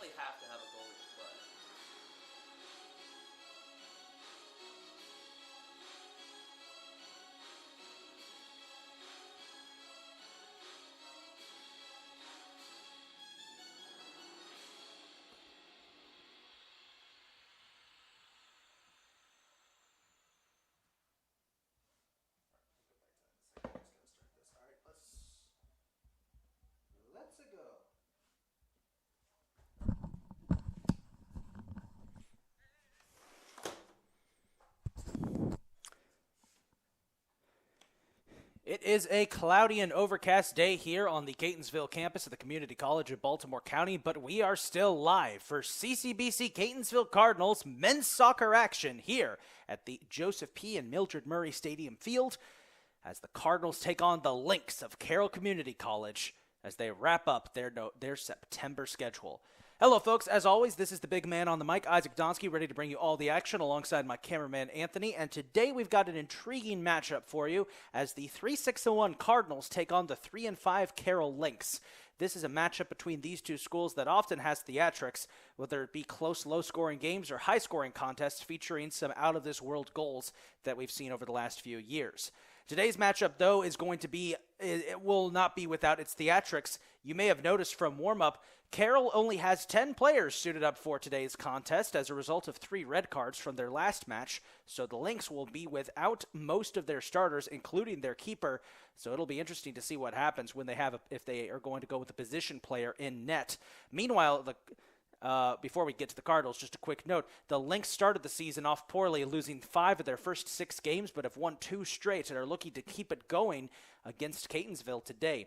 definitely have to have a goalie to play. Let's go. It is a cloudy and overcast day here on the Catonsville campus of the Community College of Baltimore County, but we are still live for CCBC Catonsville Cardinals men's soccer action here at the Joseph P. and Mildred Murray Stadium Field as the Cardinals take on the Lynx of Carroll Community College as they wrap up their September schedule. Hello, folks. As always, this is the big man on the mic, Isaac Donsky, ready to bring you all the action alongside my cameraman, Anthony. And today we've got an intriguing matchup for you as the 3-6-1 Cardinals take on the 3-5 Carroll Lynx. This is a matchup between these two schools that often has theatrics, whether it be close, low-scoring games or high-scoring contests featuring some out-of-this-world goals that we've seen over the last few years. Today's matchup, though, it will not be without its theatrics. You may have noticed from warm-up, Carroll only has 10 players suited up for today's contest as a result of 3 red cards from their last match, so the Lynx will be without most of their starters, including their keeper, so it'll be interesting to see what happens when if they are going to go with a position player in net. Meanwhile, before we get to the Cardinals, just a quick note. The Lynx started the season off poorly, losing 5 of their first 6 games, but have won 2 straight and are looking to keep it going against Catonsville today.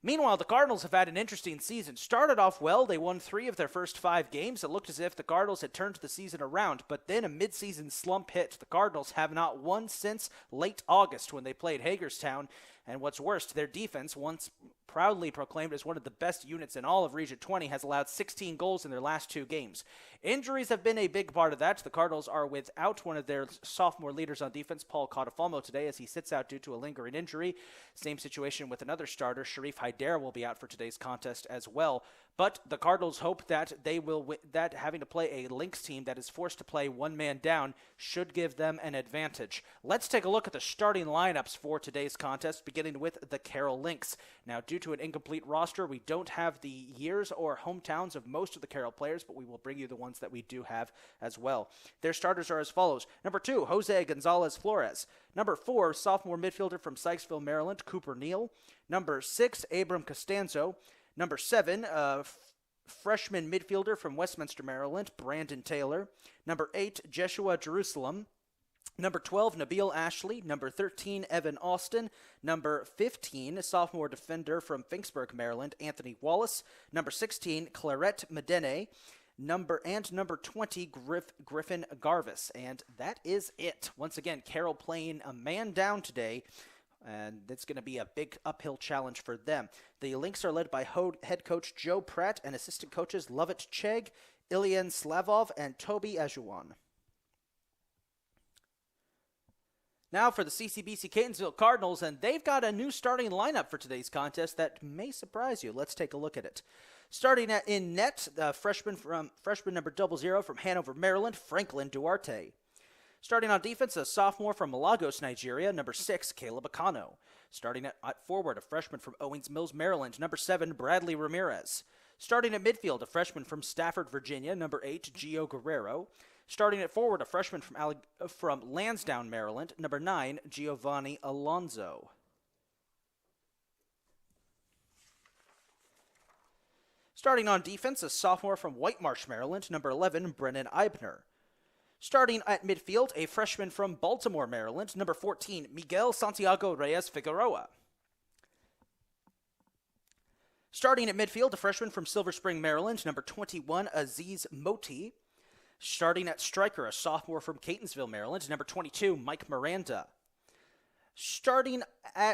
Meanwhile, the Cardinals have had an interesting season. Started off well. They won 3 of their first 5 games. It looked as if the Cardinals had turned the season around, but then a midseason slump hit. The Cardinals have not won since late August when they played Hagerstown. And what's worse, their defense, once proudly proclaimed as one of the best units in all of Region 20, has allowed 16 goals in their last 2 games. Injuries have been a big part of that. The Cardinals are without one of their sophomore leaders on defense, Paul Codafalmo, today as he sits out due to a lingering injury. Same situation with another starter, Sharif Haider, will be out for today's contest as well. But the Cardinals hope that that having to play a Lynx team that is forced to play one man down should give them an advantage. Let's take a look at the starting lineups for today's contest, beginning with the Carroll Lynx. Now, due to an incomplete roster, we don't have the years or hometowns of most of the Carroll players, but we will bring you the ones that we do have as well. Their starters are as follows. Number 2, Jose Gonzalez Flores. Number 4, sophomore midfielder from Sykesville, Maryland, Cooper Neal. Number 6, Abram Costanzo. Number 7, freshman midfielder from Westminster, Maryland, Brandon Taylor. Number 8, Jeshua Jerusalem. Number 12, Nabil Ashley. Number 13, Evan Austin. Number 15, sophomore defender from Finksburg, Maryland, Anthony Wallace. Number 16, Claret Medene. Number 20, Griffin Garvis. And that is it. Once again, Carroll playing a man down today, and it's going to be a big uphill challenge for them. The Lynx are led by head coach Joe Pratt and assistant coaches Lovett Chegg, Ilyan Slavov, and Toby Ajuan. Now for the CCBC Catonsville Cardinals, and they've got a new starting lineup for today's contest that may surprise you. Let's take a look at it. Starting in net, the freshman number 00 from Hanover, Maryland, Franklin Duarte. Starting on defense, a sophomore from Malagos, Nigeria, number 6, Caleb Akano. Starting at forward, a freshman from Owings Mills, Maryland, number 7, Bradley Ramirez. Starting at midfield, a freshman from Stafford, Virginia, number 8, Gio Guerrero. Starting at forward, a freshman from Lansdowne, Maryland, number 9, Giovanni Alonso. Starting on defense, a sophomore from White Marsh, Maryland, number 11, Brennan Eibner. Starting at midfield, a freshman from Baltimore, Maryland, number 14, Miguel Santiago Reyes Figueroa. Starting at midfield, a freshman from Silver Spring, Maryland, number 21, Aziz Moti. Starting at striker, a sophomore from Catonsville, Maryland, number 22, Mike Miranda. Starting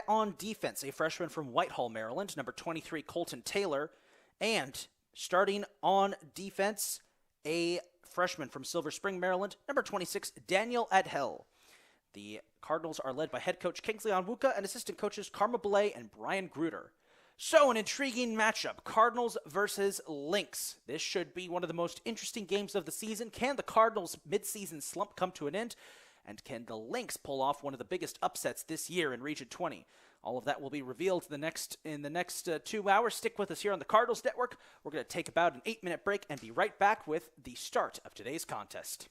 on defense, a freshman from Whitehall, Maryland, number 23, Colton Taylor. And starting on defense, a freshman from Silver Spring, Maryland, number 26, Daniel Adhel. The Cardinals are led by head coach Kingsley Onwuka and assistant coaches Karma Belay and Brian Gruder. So, an intriguing matchup, Cardinals versus Lynx. This should be one of the most interesting games of the season. Can the Cardinals' midseason slump come to an end? And can the Lynx pull off one of the biggest upsets this year in Region 20? All of that will be revealed in the next 2 hours. Stick with us here on the Cardinals Network. We're going to take about an 8-minute break and be right back with the start of today's contest.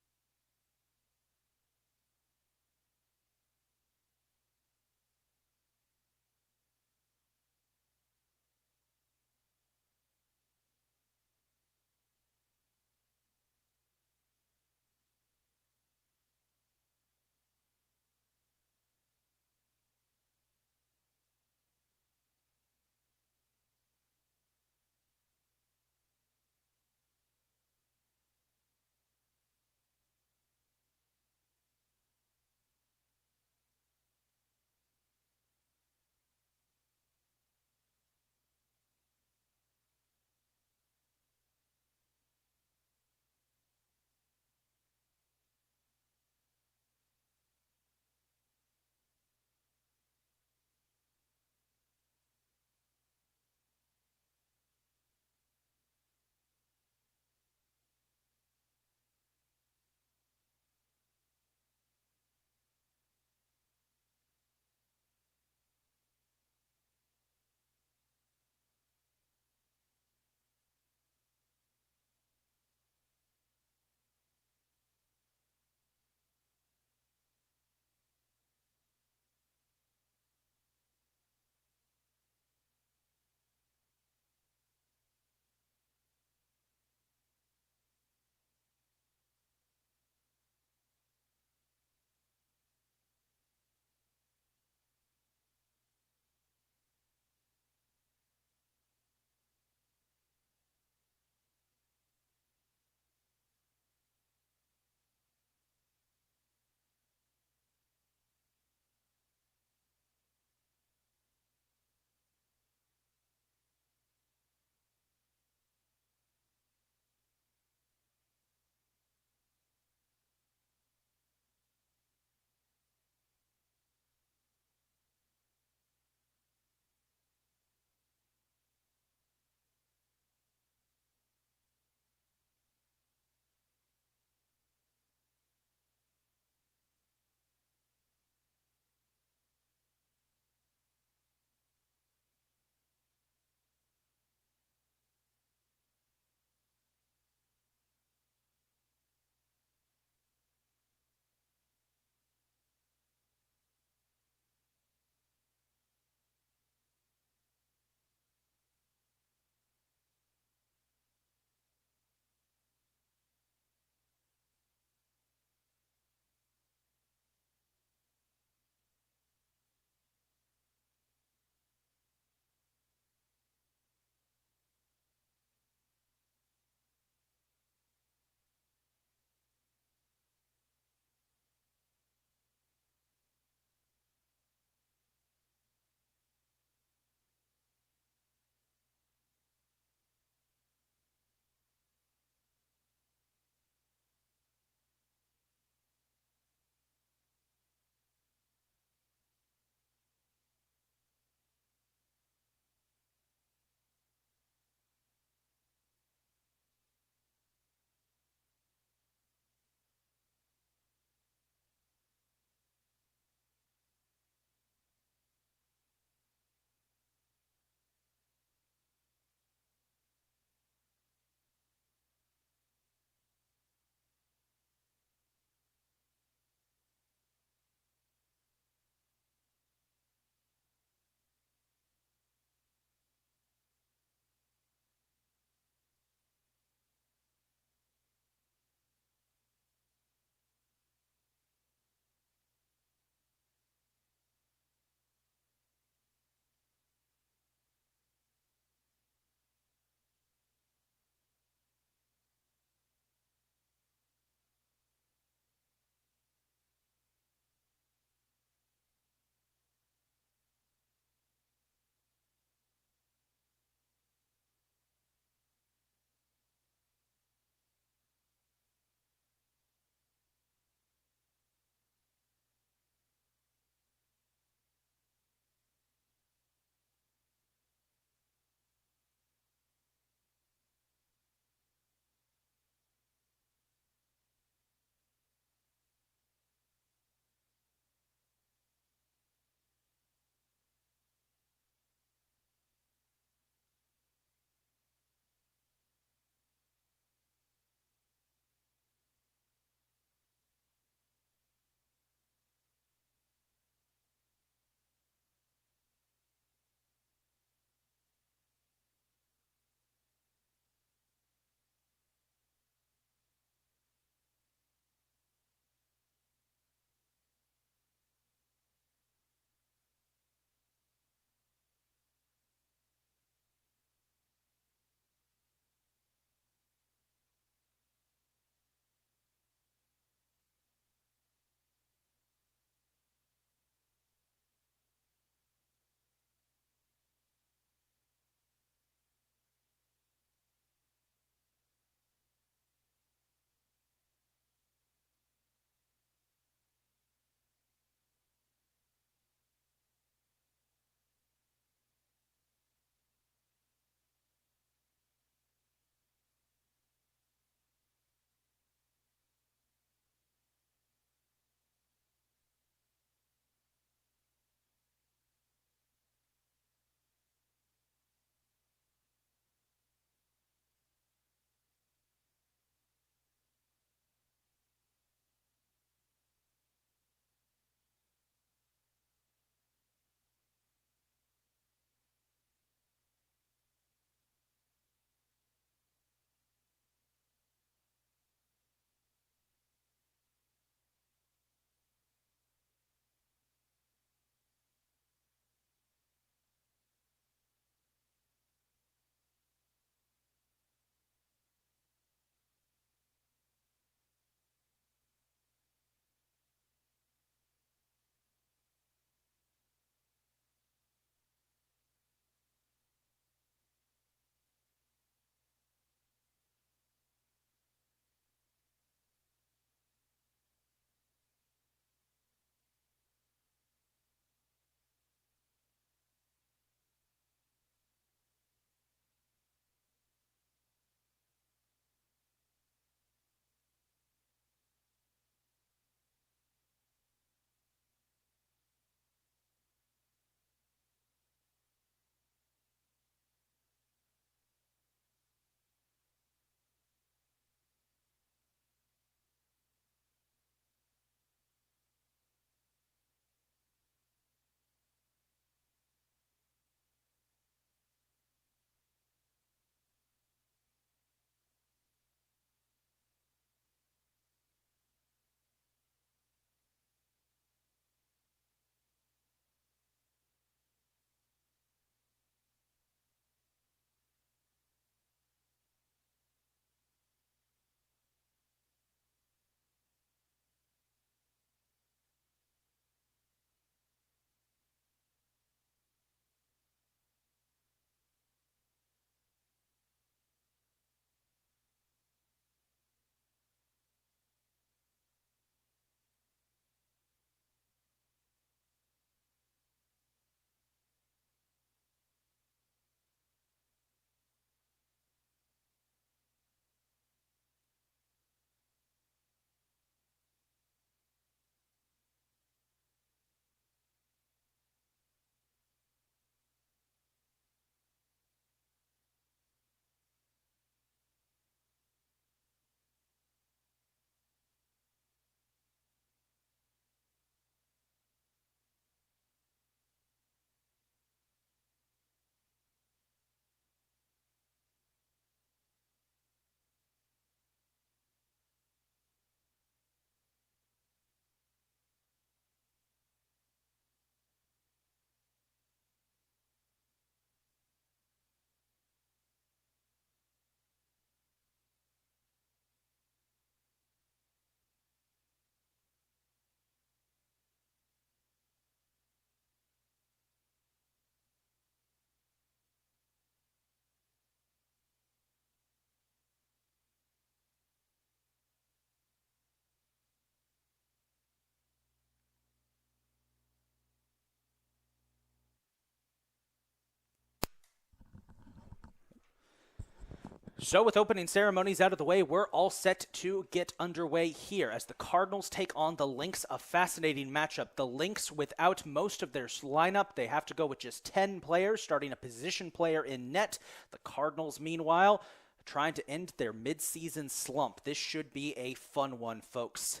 So with opening ceremonies out of the way, we're all set to get underway here as the Cardinals take on the Lynx, a fascinating matchup. The Lynx, without most of their lineup, they have to go with just 10 players, starting a position player in net. The Cardinals, meanwhile, trying to end their midseason slump. This should be a fun one, folks.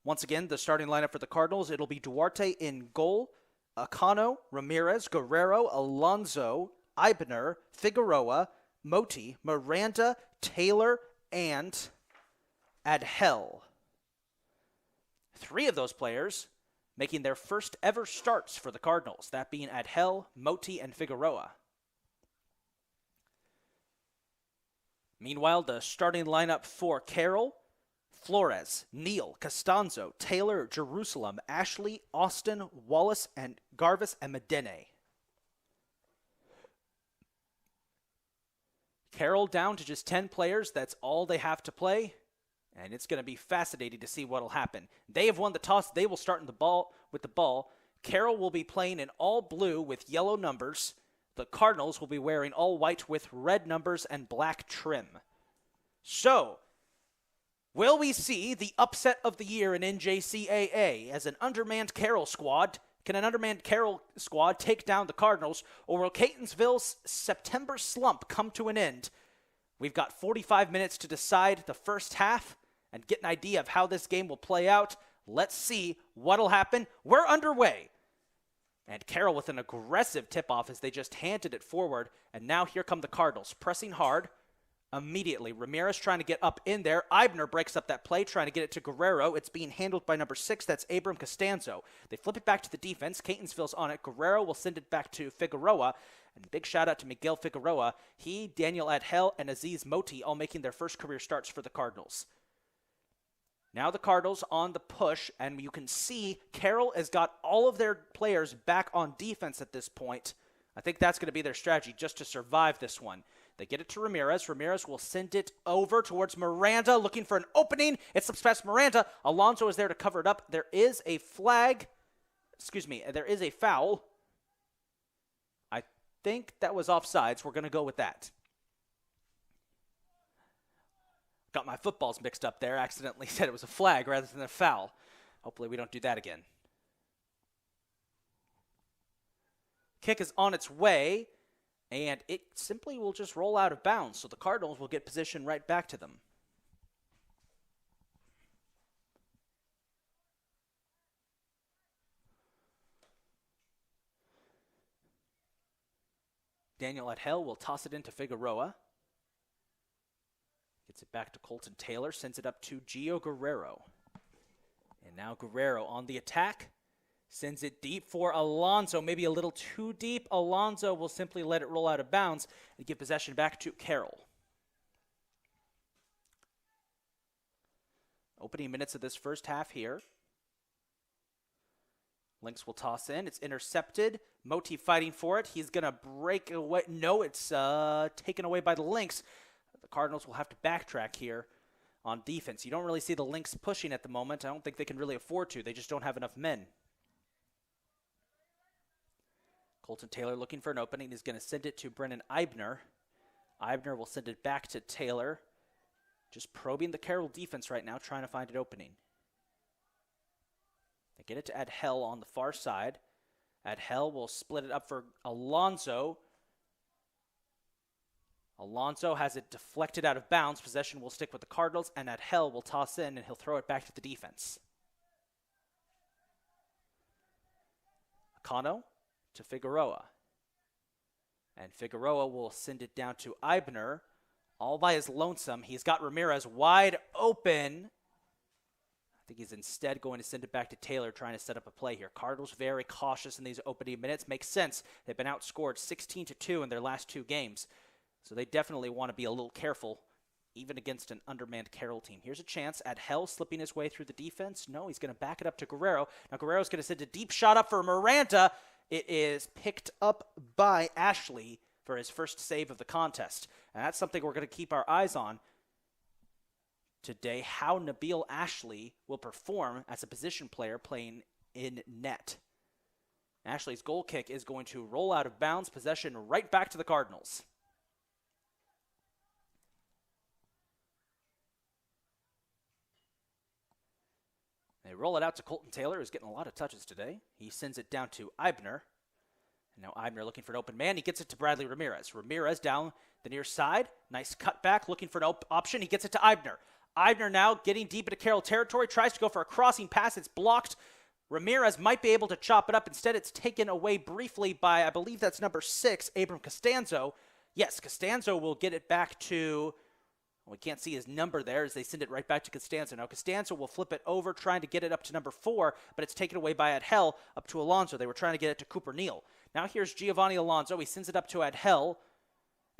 Once again, the starting lineup for the Cardinals, it'll be Duarte in goal, Acano, Ramirez, Guerrero, Alonso, Ibner, Figueroa, Moti, Miranda, Taylor, and Adhel. 3 of those players making their first ever starts for the Cardinals, that being Adhel, Moti, and Figueroa. Meanwhile, the starting lineup for Carroll, Flores, Neal, Costanzo, Taylor, Jerusalem, Ashley, Austin, Wallace, and Garvis and Medene. Carroll down to just 10 players. That's all they have to play. And it's going to be fascinating to see what will happen. They have won the toss. They will start with the ball. Carroll will be playing in all blue with yellow numbers. The Cardinals will be wearing all white with red numbers and black trim. So, will we see the upset of the year in NJCAA as an undermanned Carroll squad? Can an undermanned Carroll squad take down the Cardinals, or will Catonsville's September slump come to an end? We've got 45 minutes to decide the first half and get an idea of how this game will play out. Let's see what'll happen. We're underway. And Carroll with an aggressive tip-off as they just handed it forward. And now here come the Cardinals, pressing hard. Immediately, Ramirez trying to get up in there. Ibner breaks up that play, trying to get it to Guerrero. It's being handled by number 6. That's Abram Costanzo. They flip it back to the defense. Catonsville's on it. Guerrero will send it back to Figueroa. And big shout out to Miguel Figueroa. He, Daniel Adhel, and Aziz Moti all making their first career starts for the Cardinals. Now the Cardinals on the push, and you can see Carroll has got all of their players back on defense at this point. I think that's going to be their strategy just to survive this one. They get it to Ramirez. Ramirez will send it over towards Miranda, looking for an opening. It slips past Miranda. Alonso is there to cover it up. There is a flag. There is a foul. I think that was offsides. We're going to go with that. Got my footballs mixed up there. Accidentally said it was a flag rather than a foul. Hopefully we don't do that again. Kick is on its way, and it simply will just roll out of bounds, so the Cardinals will get position right back to them. Daniel Adhel will toss it into Figueroa. Gets it back to Colton Taylor, sends it up to Gio Guerrero. And now Guerrero on the attack. Sends it deep for Alonso, maybe a little too deep. Alonso will simply let it roll out of bounds and give possession back to Carroll. Opening minutes of this first half here. Lynx will toss in. It's intercepted. Moti fighting for it. He's going to break away. No, it's taken away by the Lynx. The Cardinals will have to backtrack here on defense. You don't really see the Lynx pushing at the moment. I don't think they can really afford to. They just don't have enough men. Colton Taylor looking for an opening. He's going to send it to Brennan Ibner. Ibner will send it back to Taylor. Just probing the Carroll defense right now, trying to find an opening. They get it to Adhel on the far side. Adhel will split it up for Alonso. Alonso has it deflected out of bounds. Possession will stick with the Cardinals, and Adhel will toss in, and he'll throw it back to the defense. Acano to Figueroa. And Figueroa will send it down to Ibner, all by his lonesome. He's got Ramirez wide open. I think he's instead going to send it back to Taylor, trying to set up a play here. Cardinals very cautious in these opening minutes. Makes sense. They've been outscored 16-2 in their last 2 games. So they definitely want to be a little careful, even against an undermanned Carroll team. Here's a chance. Adhel slipping his way through the defense. No, he's going to back it up to Guerrero. Now Guerrero's going to send a deep shot up for Miranda. It is picked up by Ashley for his first save of the contest. And that's something we're going to keep our eyes on today, how Nabil Ashley will perform as a position player playing in net. Ashley's goal kick is going to roll out of bounds, possession right back to the Cardinals. They roll it out to Colton Taylor, who's getting a lot of touches today. He sends it down to Eibner. And now Eibner looking for an open man. He gets it to Bradley Ramirez. Ramirez down the near side. Nice cutback, looking for an option. He gets it to Eibner. Eibner now getting deep into Carroll territory. Tries to go for a crossing pass. It's blocked. Ramirez might be able to chop it up. Instead, it's taken away briefly by, I believe that's number 6, Abram Costanzo. Yes, Costanzo will get it back to... We can't see his number there as they send it right back to Costanzo. Now Costanzo will flip it over, trying to get it up to number 4, but it's taken away by Adhel up to Alonso. They were trying to get it to Cooper Neal. Now here's Giovanni Alonso. He sends it up to Adhel.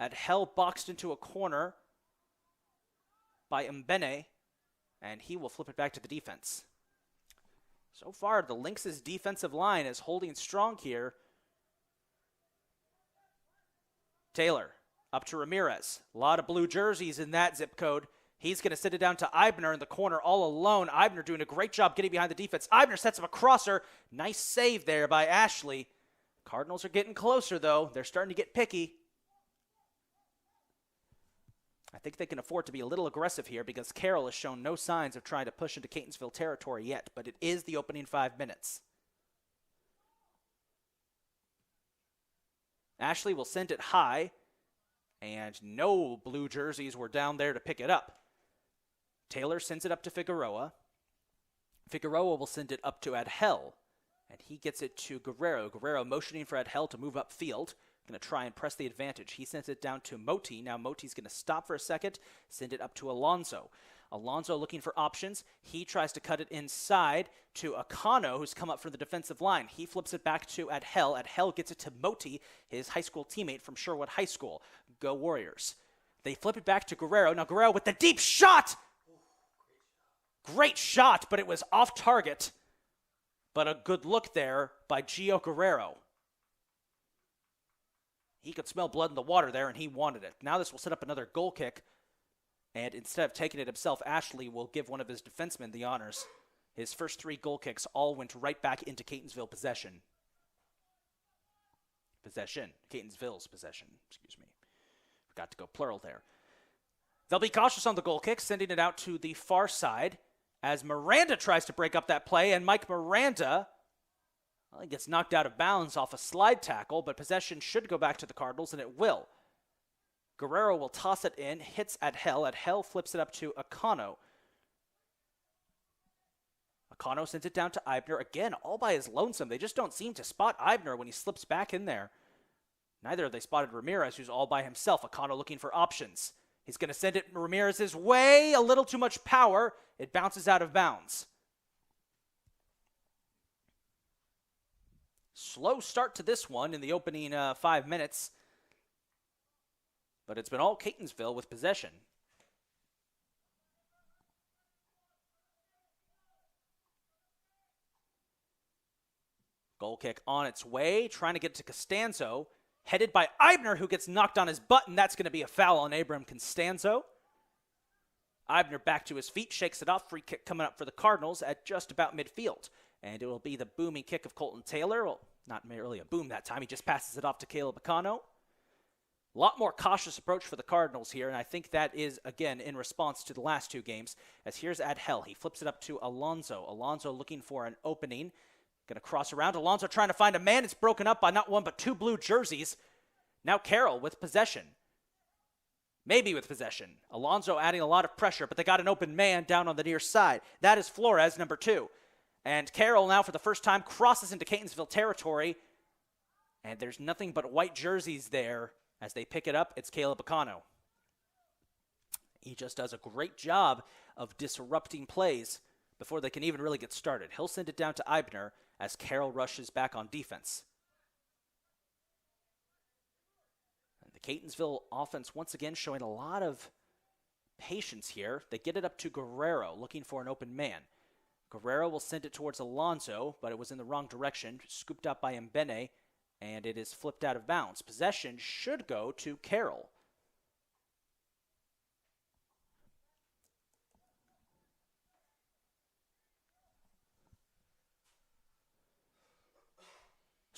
Adhel boxed into a corner by Mbene, and he will flip it back to the defense. So far, the Lynx's defensive line is holding strong here. Taylor. Up to Ramirez. A lot of blue jerseys in that zip code. He's going to send it down to Eibner in the corner all alone. Eibner doing a great job getting behind the defense. Eibner sets up a crosser. Nice save there by Ashley. Cardinals are getting closer, though. They're starting to get picky. I think they can afford to be a little aggressive here because Carroll has shown no signs of trying to push into Catonsville territory yet, but it is the opening 5 minutes. Ashley will send it high. And no blue jerseys were down there to pick it up. Taylor sends it up to Figueroa. Figueroa will send it up to Adhel. And he gets it to Guerrero. Guerrero motioning for Adhel to move upfield. Going to try and press the advantage. He sends it down to Moti. Now Moti's going to stop for a second. Send it up to Alonso. Alonso looking for options. He tries to cut it inside to Akano, who's come up from the defensive line. He flips it back to Adhel. Adhel gets it to Moti, his high school teammate from Sherwood High School. Go Warriors. They flip it back to Guerrero. Now Guerrero with the deep shot! Great shot, but it was off target. But a good look there by Gio Guerrero. He could smell blood in the water there, and he wanted it. Now this will set up another goal kick. And instead of taking it himself, Ashley will give one of his defensemen the honors. His first 3 goal kicks all went right back into Catonsville possession. Catonsville's possession, excuse me. Forgot to go plural there. They'll be cautious on the goal kick, sending it out to the far side as Miranda tries to break up that play, and Mike Miranda, well, he gets knocked out of bounds off a slide tackle, but possession should go back to the Cardinals, and it will. Guerrero will toss it in, hits Adhel. Adhel flips it up to Akano. Akano sends it down to Eibner. Again, all by his lonesome. They just don't seem to spot Eibner when he slips back in there. Neither have they spotted Ramirez, who's all by himself. Akano looking for options. He's going to send it Ramirez's way. A little too much power. It bounces out of bounds. Slow start to this one in the opening 5 minutes. But it's been all Catonsville with possession. Goal kick on its way, trying to get to Costanzo. Headed by Eibner, who gets knocked on his butt, and that's going to be a foul on Abram Costanzo. Eibner back to his feet, shakes it off. Free kick coming up for the Cardinals at just about midfield. And it will be the booming kick of Colton Taylor. Well, not merely a boom that time. He just passes it off to Caleb Akano. A lot more cautious approach for the Cardinals here, and I think that is, again, in response to the last 2 games, as here's Adhel. He flips it up to Alonso. Alonso looking for an opening. Going to cross around. Alonso trying to find a man. It's broken up by not 1 but 2 blue jerseys. Now Carroll with possession. Maybe with possession. Alonso adding a lot of pressure, but they got an open man down on the near side. That is Flores, number 2. And Carroll now, for the first time, crosses into Catonsville territory. And there's nothing but white jerseys there. As they pick it up, it's Caleb Akano. He just does a great job of disrupting plays before they can even really get started. He'll send it down to Eibner as Carroll rushes back on defense. And the Catonsville offense once again showing a lot of patience here. They get it up to Guerrero, looking for an open man. Guerrero will send it towards Alonso, but it was in the wrong direction, scooped up by Mbene. And it is flipped out of bounds. Possession should go to Carroll.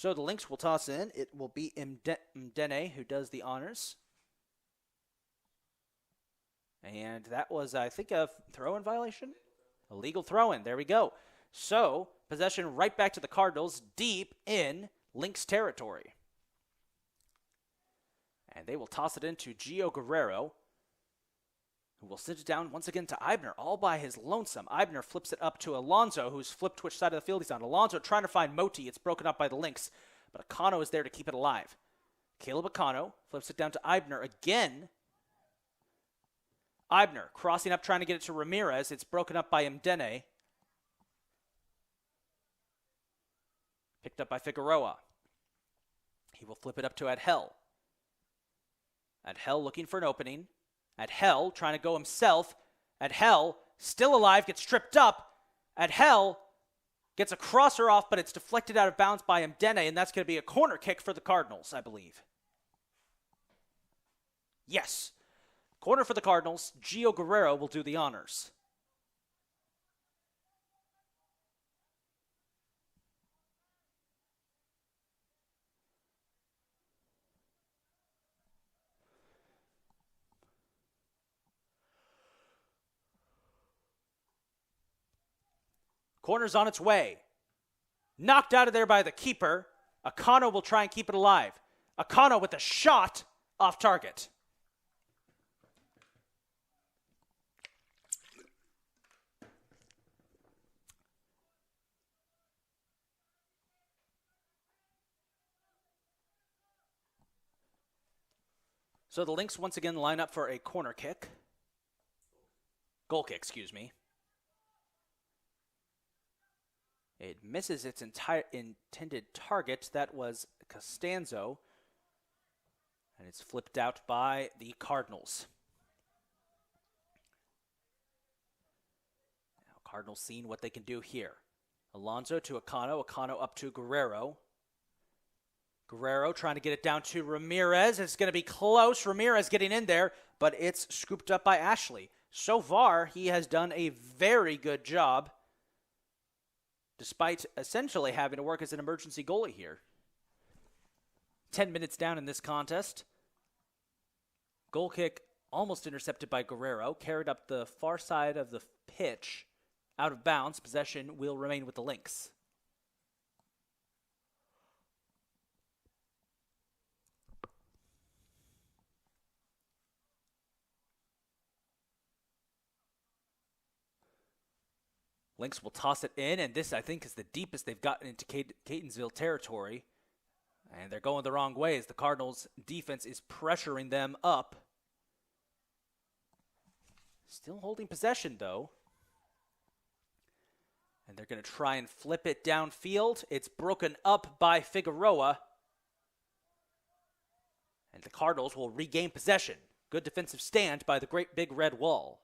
So the Lynx will toss in. It will be Mdene who does the honors. And that was, I think, a throw-in violation? A legal throw-in. There we go. So, possession right back to the Cardinals, deep in Lynx territory. And they will toss it into Gio Guerrero, who will sit it down once again to Eibner, all by his lonesome. Eibner flips it up to Alonso, who's flipped which side of the field he's on. Alonso trying to find Moti. It's broken up by the Lynx, but Akano is there to keep it alive. Caleb Akano flips it down to Eibner again. Eibner crossing up, trying to get it to Ramirez. It's broken up by Mdene. Picked up by Figueroa. He will flip it up to Adhel. Adhel looking for an opening. Adhel trying to go himself. Adhel still alive, gets tripped up. Adhel gets a crosser off, but it's deflected out of bounds by Mdene, and that's going to be a corner kick for the Cardinals, I believe. Yes. Corner for the Cardinals. Gio Guerrero will do the honors. Corner's on its way. Knocked out of there by the keeper. Akano will try and keep it alive. Akano with a shot off target. So the Lynx once again line up for a corner kick. Goal kick, excuse me. It misses its entire intended target. That was Costanzo. And it's flipped out by the Cardinals. Now Cardinals seeing what they can do here. Alonso to Akano. Akano up to Guerrero. Guerrero trying to get it down to Ramirez. It's going to be close. Ramirez getting in there, but it's scooped up by Ashley. So far, he has done a very good job, despite essentially having to work as an emergency goalie here. 10 minutes down in this contest. Goal kick almost intercepted by Guerrero. Carried up the far side of the pitch. Out of bounds. Possession will remain with the Lynx. Lynx will toss it in, and this, I think, is the deepest they've gotten into Catonsville territory. And they're going the wrong way as the Cardinals' defense is pressuring them up. Still holding possession, though. And they're going to try and flip it downfield. It's broken up by Figueroa. And the Cardinals will regain possession. Good defensive stand by the great big red wall.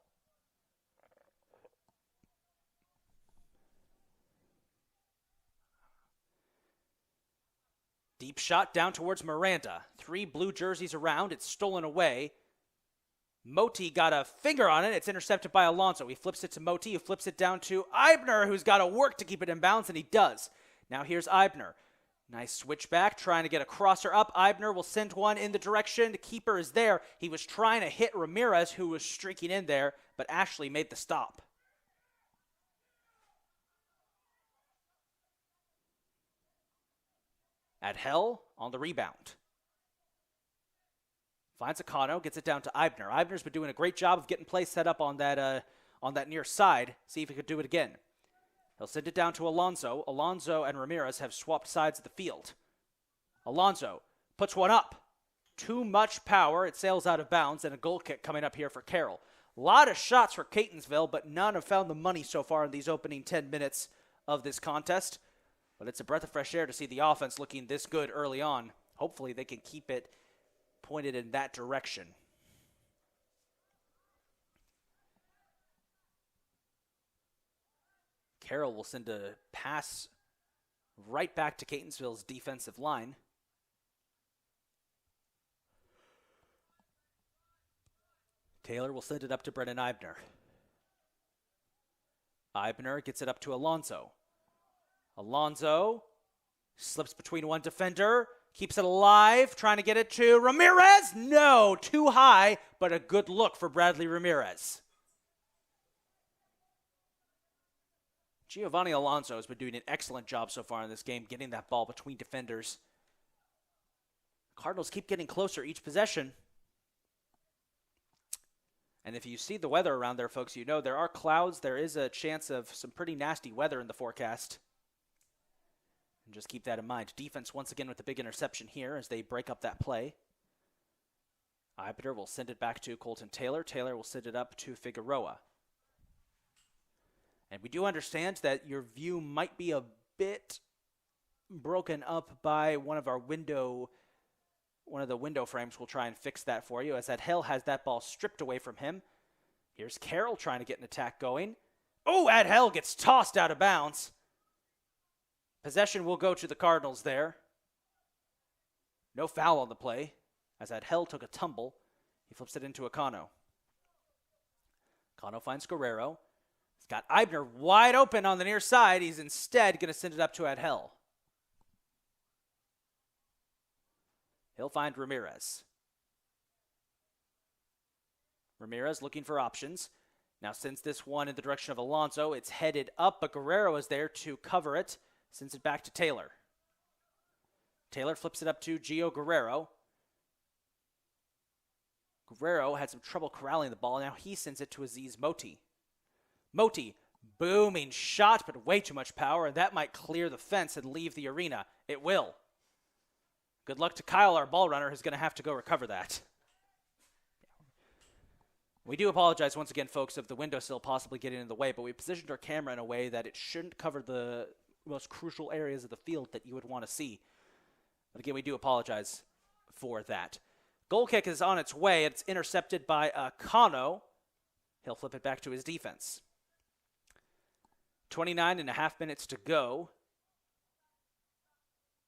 Deep shot down towards Miranda. 3 blue jerseys around. It's stolen away. Moti got a finger on it. It's intercepted by Alonso. He flips it to Moti. He flips it down to Eibner, who's got to work to keep it in bounds, and he does. Now here's Eibner. Nice switchback, trying to get a crosser up. Eibner will send one in the direction. The keeper is there. He was trying to hit Ramirez, who was streaking in there, but Ashley made the stop. Adhel on the rebound. Finds Akano, gets it down to Eibner. Eibner's been doing a great job of getting play set up on that near side. See if he could do it again. He'll send it down to Alonso. Alonso and Ramirez have swapped sides of the field. Alonso puts one up. Too much power. It sails out of bounds, and a goal kick coming up here for Carroll. A lot of shots for Catonsville, but none have found the money so far in these opening 10 minutes of this contest. But it's a breath of fresh air to see the offense looking this good early on. Hopefully they can keep it pointed in that direction. Carroll will send a pass right back to Catonsville's defensive line. Taylor will send it up to Brennan Eibner. Eibner gets it up to Alonso. Alonso Slips between one defender. Keeps it alive. Trying to get it to Ramirez. No, too high, but a good look for Bradley Ramirez. Giovanni Alonso has been doing an excellent job so far in this game, getting that ball between defenders. Cardinals keep getting closer each possession. And if you see the weather around there, folks, you know there are clouds. There is a chance of some pretty nasty weather in the forecast. And just keep that in mind. Defense once again with a big interception here as they break up that play. Ibiter will send it back to Colton Taylor. Taylor will send it up to Figueroa. And we do understand that your view might be a bit broken up by one of the window frames. We'll try and fix that for you as Adhel has that ball stripped away from him. Here's Carroll trying to get an attack going. Oh, Adhel gets tossed out of bounds. Possession will go to the Cardinals there. No foul on the play as Adhel took a tumble. He flips it into Akano. Akano finds Guerrero. He's got Eibner wide open on the near side. He's instead going to send it up to Adhel. He'll find Ramirez. Ramirez looking for options. Now sends this one in the direction of Alonso. It's headed up, but Guerrero is there to cover it. Sends it back to Taylor. Taylor flips it up to Gio Guerrero. Guerrero had some trouble corralling the ball. Now he sends it to Aziz Moti. Moti, booming shot, but way too much power, and that might clear the fence and leave the arena. It will. Good luck to Kyle, our ball runner, who's going to have to go recover that. We do apologize once again, folks, of the windowsill possibly getting in the way, but we positioned our camera in a way that it shouldn't cover the most crucial areas of the field that you would want to see. But again, we do apologize for that. Goal kick is on its way. It's intercepted by Kano. He'll flip it back to his defense. 29.5 minutes to go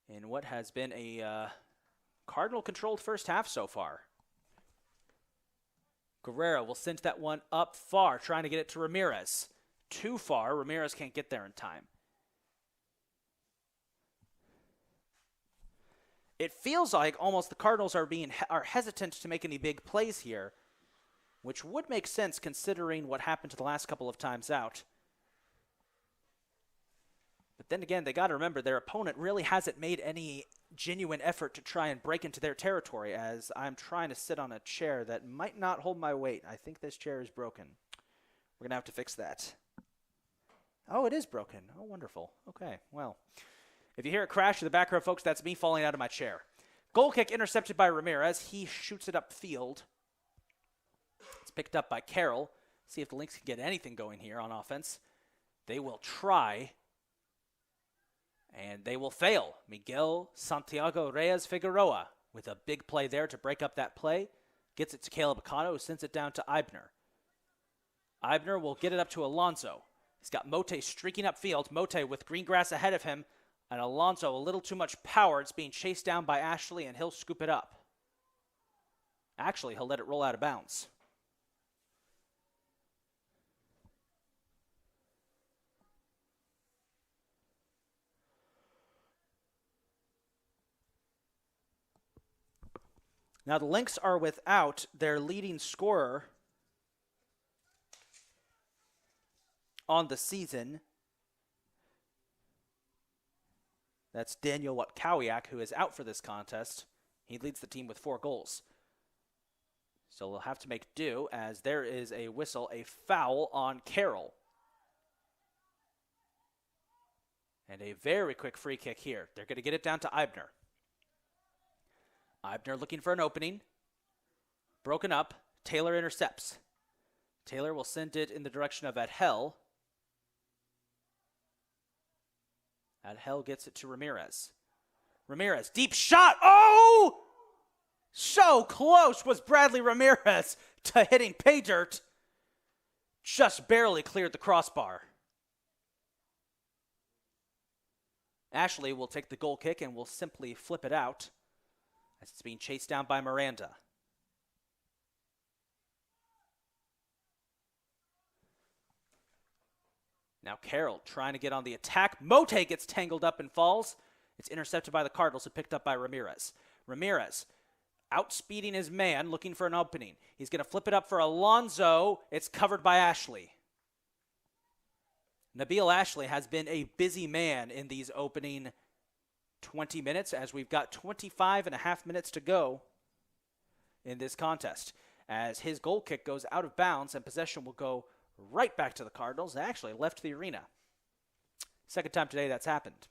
in what has been a Cardinal-controlled first half so far. Guerrero will send that one up far, trying to get it to Ramirez. Too far. Ramirez can't get there in time. It feels like almost the Cardinals are hesitant to make any big plays here, which would make sense considering what happened the last couple of times out. But then again, they got to remember their opponent really hasn't made any genuine effort to try and break into their territory, as I'm trying to sit on a chair that might not hold my weight. I think this chair is broken. We're going to have to fix that. Oh, it is broken. Oh, wonderful. Okay, well, if you hear it crash in the background, folks, that's me falling out of my chair. Goal kick intercepted by Ramirez. He shoots it upfield. It's picked up by Carroll. See if the Lynx can get anything going here on offense. They will try. And they will fail. Miguel Santiago Reyes Figueroa with a big play there to break up that play. Gets it to Caleb Akano, who sends it down to Eibner. Eibner will get it up to Alonso. He's got Mote streaking upfield. Mote with green grass ahead of him. And Alonso, a little too much power. It's being chased down by Ashley, and he'll scoop it up. Actually, he'll let it roll out of bounds. Now the Lynx are without their leading scorer on the season. That's Daniel Watkowiak, who is out for this contest. He leads the team with 4 goals. So we'll have to make do as there is a whistle, a foul on Carroll. And a very quick free kick here. They're going to get it down to Eibner. Eibner looking for an opening. Broken up. Taylor intercepts. Taylor will send it in the direction of Adhel. Adhel gets it to Ramirez. Ramirez, deep shot. Oh! So close was Bradley Ramirez to hitting pay dirt. Just barely cleared the crossbar. Ashley will take the goal kick and will simply flip it out as it's being chased down by Miranda. Now Carroll trying to get on the attack. Mote gets tangled up and falls. It's intercepted by the Cardinals and picked up by Ramirez. Ramirez outspeeding his man, looking for an opening. He's going to flip it up for Alonso. It's covered by Ashley. Nabil Ashley has been a busy man in these opening 20 minutes as we've got 25 and a half minutes to go in this contest. As his goal kick goes out of bounds and possession will go right back to the Cardinals. They actually left the arena. Second time today that's happened.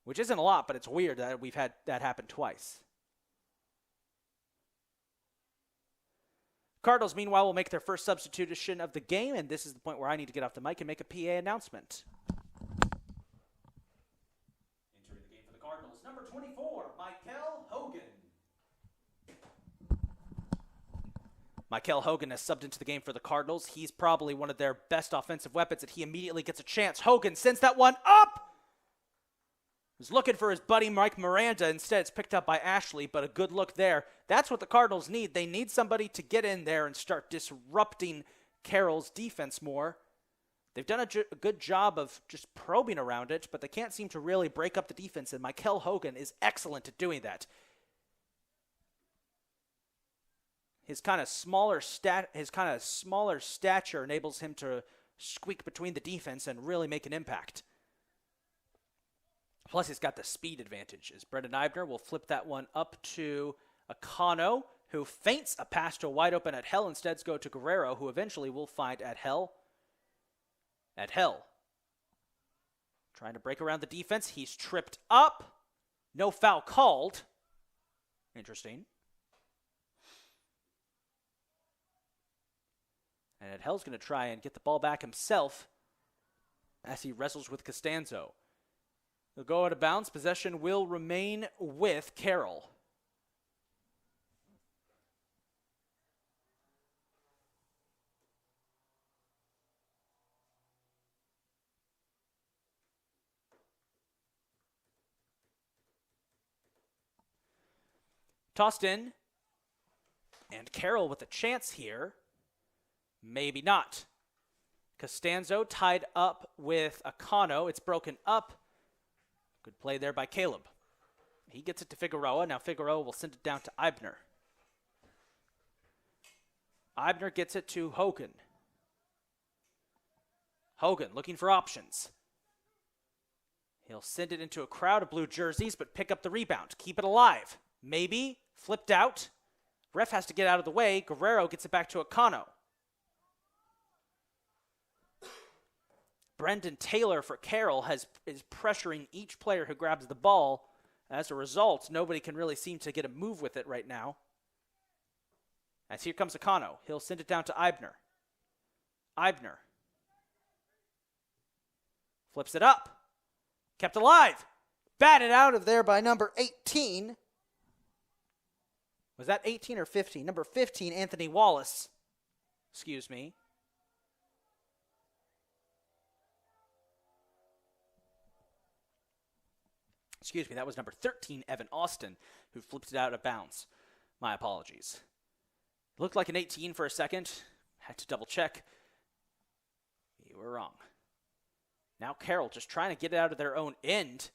Which isn't a lot, but it's weird that we've had that happen twice. Cardinals, meanwhile, will make their first substitution of the game, and this is the point where I need to get off the mic and make a PA announcement. Entering the game for the Cardinals, number 24, Michael Hogan. Michael Hogan has subbed into the game for the Cardinals. He's probably one of their best offensive weapons, and he immediately gets a chance. Hogan sends that one up! Was looking for his buddy Mike Miranda. Instead, it's picked up by Ashley, but a good look there. That's what the Cardinals need. They need somebody to get in there and start disrupting Carroll's defense more. They've done a good job of just probing around it, but they can't seem to really break up the defense, and Michael Hogan is excellent at doing that. His kind of smaller stature enables him to squeak between the defense and really make an impact. Plus, he's got the speed advantage, as Brendan Eibner will flip that one up to Akano, who feints a pass to a wide open at Hell. Instead, go to Guerrero, who eventually will find at Hell. At Hell. Trying to break around the defense. He's tripped up. No foul called. Interesting. And at Hell's going to try and get the ball back himself as he wrestles with Costanzo. He'll go out of bounds. Possession will remain with Carroll. Tossed in. And Carroll with a chance here. Maybe not. Costanzo tied up with Akano. It's broken up. Good play there by Caleb. He gets it to Figueroa. Now Figueroa will send it down to Eibner. Eibner gets it to Hogan. Hogan looking for options. He'll send it into a crowd of blue jerseys, but pick up the rebound. Keep it alive. Maybe. Flipped out. Ref has to get out of the way. Guerrero gets it back to Akano. Brendan Taylor for Carroll is pressuring each player who grabs the ball. As a result, nobody can really seem to get a move with it right now. As here comes Akano. He'll send it down to Eibner. Eibner. Flips it up. Kept alive. Batted out of there by number 18. Was that 18 or 15? Number 15, Anthony Wallace. Excuse me. Excuse me, that was number 13, Evan Austin, who flipped it out of bounds. My apologies. It looked like an 18 for a second. Had to double check. You were wrong. Now Carroll just trying to get it out of their own end.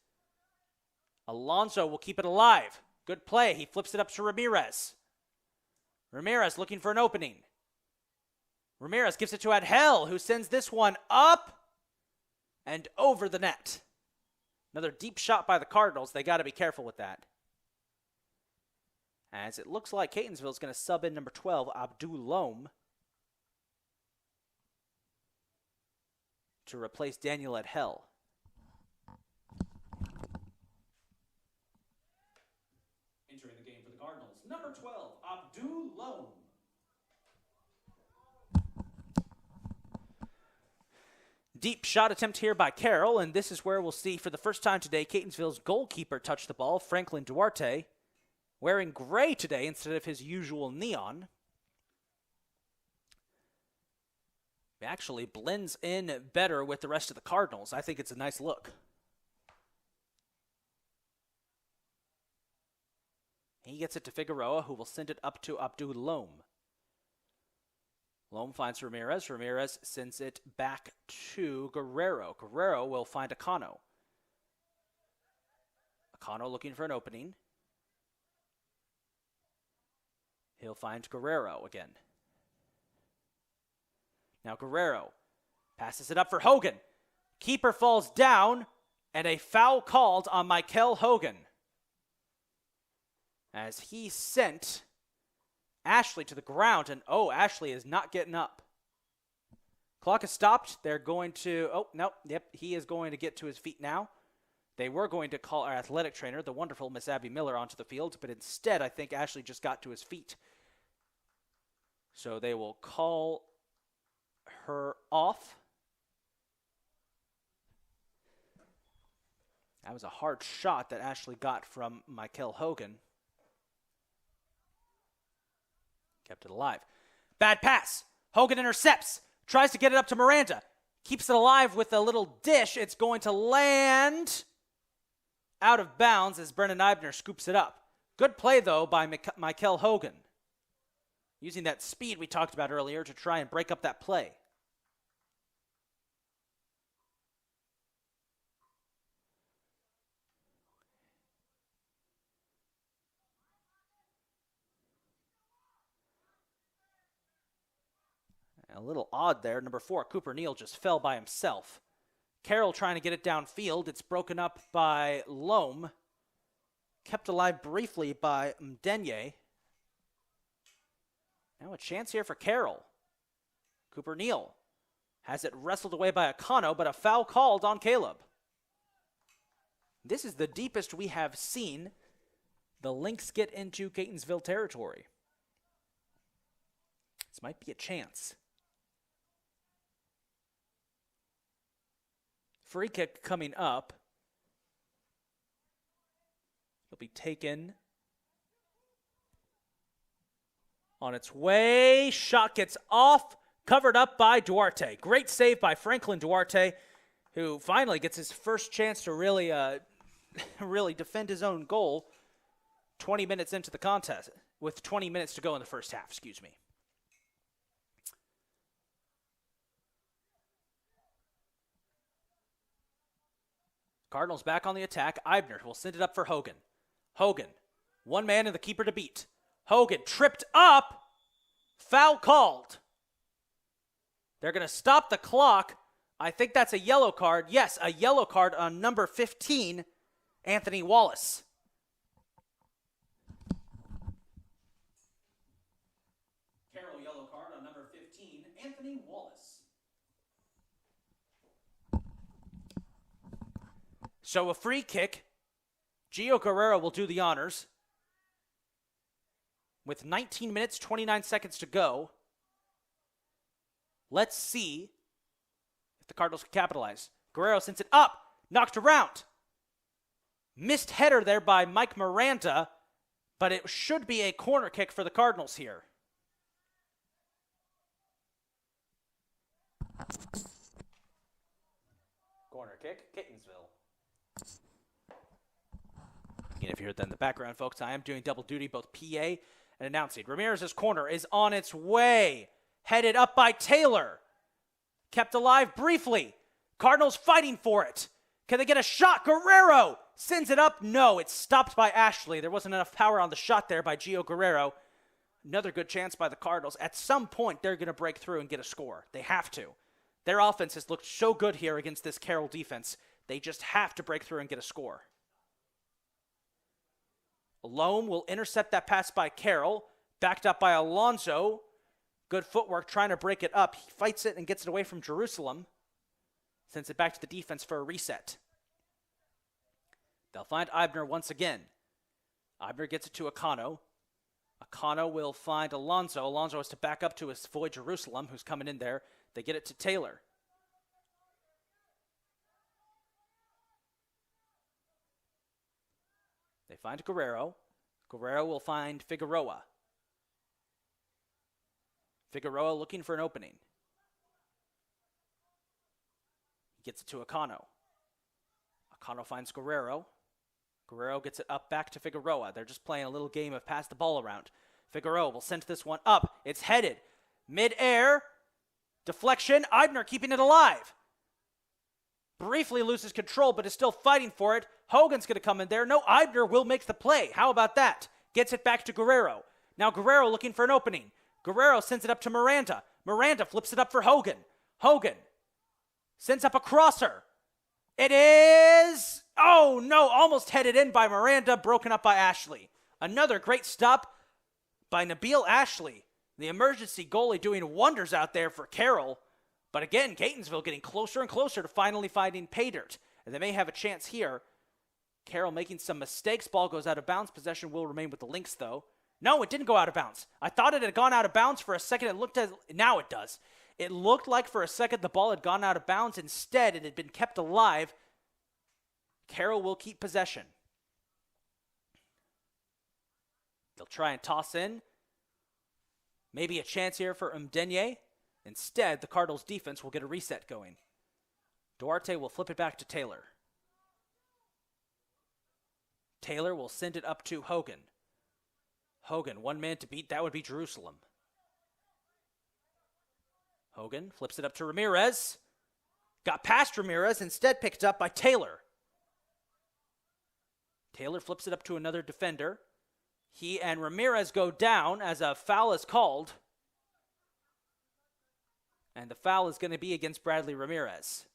Alonso will keep it alive. Good play. He flips it up to Ramirez. Ramirez looking for an opening. Ramirez gives it to Adhel, who sends this one up and over the net. Another deep shot by the Cardinals. They got to be careful with that. As it looks like Catonsville is going to sub in number 12, Abdul Loam, to replace Daniel Adhel. Entering the game for the Cardinals, number 12, Abdul Loam. Deep shot attempt here by Carroll, and this is where we'll see for the first time today Catonsville's goalkeeper touch the ball, Franklin Duarte, wearing gray today instead of his usual neon. He actually blends in better with the rest of the Cardinals. I think it's a nice look. He gets it to Figueroa, who will send it up to Abdul Loam. Loam finds Ramirez. Ramirez sends it back to Guerrero. Guerrero will find Akano. Akano looking for an opening. He'll find Guerrero again. Now Guerrero passes it up for Hogan. Keeper falls down, and a foul called on Michael Hogan, as he sent Ashley to the ground, and Ashley is not getting up. Clock is stopped. They're going to, he is going to get to his feet now. They were going to call our athletic trainer, the wonderful Miss Abby Miller, onto the field, but instead I think Ashley just got to his feet. So they will call her off. That was a hard shot that Ashley got from Michael Hogan. Kept it alive. Bad pass. Hogan intercepts. Tries to get it up to Miranda. Keeps it alive with a little dish. It's going to land out of bounds as Brennan Eibner scoops it up. Good play, though, by Michael Hogan, using that speed we talked about earlier to try and break up that play. A little odd there. Number 4, Cooper Neal just fell by himself. Carroll trying to get it downfield. It's broken up by Loam. Kept alive briefly by Mdenye. Now a chance here for Carroll. Cooper Neal has it wrestled away by Akano, but a foul called on Caleb. This is the deepest we have seen the Lynx get into Catonsville territory. This might be a chance. Free kick coming up. It'll be taken on its way. Shot gets off, covered up by Duarte. Great save by Franklin Duarte, who finally gets his first chance to really defend his own goal 20 minutes into the contest, with 20 minutes to go in the first half, excuse me. Cardinals back on the attack. Eibner will send it up for Hogan. Hogan, one man and the keeper to beat. Hogan tripped up. Foul called. They're going to stop the clock. I think that's a yellow card. Yes, a yellow card on number 15, Anthony Wallace. Carroll yellow card on number 15, Anthony Wallace. So a free kick. Gio Guerrero will do the honors. With 19 minutes, 29 seconds to go. Let's see if the Cardinals can capitalize. Guerrero sends it up. Knocked around. Missed header there by Mike Miranda, but it should be a corner kick for the Cardinals here. Corner kick, Catonsville. And if you heard that in the background, folks, I am doing double duty, both PA and announcing. Ramirez's corner is on its way. Headed up by Taylor. Kept alive briefly. Cardinals fighting for it. Can they get a shot? Guerrero sends it up. No, it's stopped by Ashley. There wasn't enough power on the shot there by Gio Guerrero. Another good chance by the Cardinals. At some point, they're going to break through and get a score. They have to. Their offense has looked so good here against this Carroll defense. They just have to break through and get a score. Loam will intercept that pass by Carroll, backed up by Alonso. Good footwork trying to break it up. He fights it and gets it away from Jerusalem. Sends it back to the defense for a reset. They'll find Eibner once again. Eibner gets it to Akano. Akano will find Alonso. Alonso has to back up to avoid Jerusalem, who's coming in there. They get it to Taylor. They find Guerrero. Guerrero will find Figueroa. Figueroa looking for an opening. He gets it to Akano. Akano finds Guerrero. Guerrero gets it up back to Figueroa. They're just playing a little game of pass the ball around. Figueroa will send this one up. It's headed. Mid-air. Deflection. Eibner keeping it alive. Briefly loses control, but is still fighting for it. Hogan's going to come in there. No, Eibner will make the play. How about that? Gets it back to Guerrero. Now Guerrero looking for an opening. Guerrero sends it up to Miranda. Miranda flips it up for Hogan. Hogan sends up a crosser. It is... Oh, no, almost headed in by Miranda, broken up by Ashley. Another great stop by Nabil Ashley, the emergency goalie, doing wonders out there for Carroll. But again, Catonsville getting closer and closer to finally finding pay dirt. And they may have a chance here. Carroll making some mistakes. Ball goes out of bounds. Possession will remain with the Lynx, though. No, it didn't go out of bounds. I thought it had gone out of bounds for a second. It looked as... Now it does. It looked like for a second the ball had gone out of bounds. Instead, it had been kept alive. Carroll will keep possession. They'll try and toss in. Maybe a chance here for Mdenye. Instead, the Cardinals defense will get a reset going. Duarte will flip it back to Taylor. Taylor will send it up to Hogan. Hogan, one man to beat. That would be Jerusalem. Hogan flips it up to Ramirez. Got past Ramirez, instead picked up by Taylor. Taylor flips it up to another defender. He and Ramirez go down as a foul is called. And the foul is going to be against Bradley Ramirez.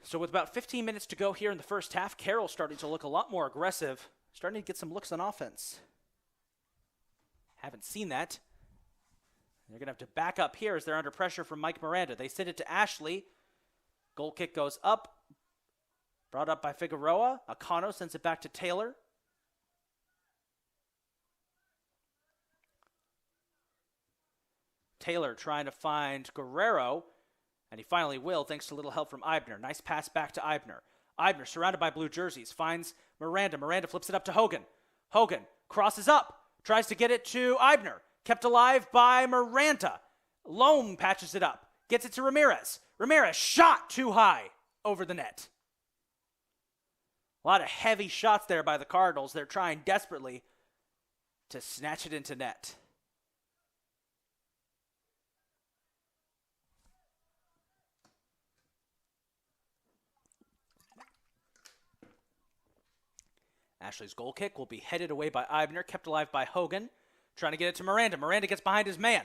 So with about 15 minutes to go here in the first half, Carroll's starting to look a lot more aggressive. Starting to get some looks on offense. Haven't seen that. They're going to have to back up here as they're under pressure from Mike Miranda. They send it to Ashley. Goal kick goes up. Brought up by Figueroa. Acano sends it back to Taylor. Taylor trying to find Guerrero. And he finally will, thanks to a little help from Eibner. Nice pass back to Eibner. Eibner, surrounded by blue jerseys, finds Miranda. Miranda flips it up to Hogan. Hogan crosses up. Tries to get it to Eibner. Kept alive by Miranda. Loam patches it up. Gets it to Ramirez. Ramirez shot too high over the net. A lot of heavy shots there by the Cardinals. They're trying desperately to snatch it into net. Ashley's goal kick will be headed away by Eibner, kept alive by Hogan. Trying to get it to Miranda. Miranda gets behind his man.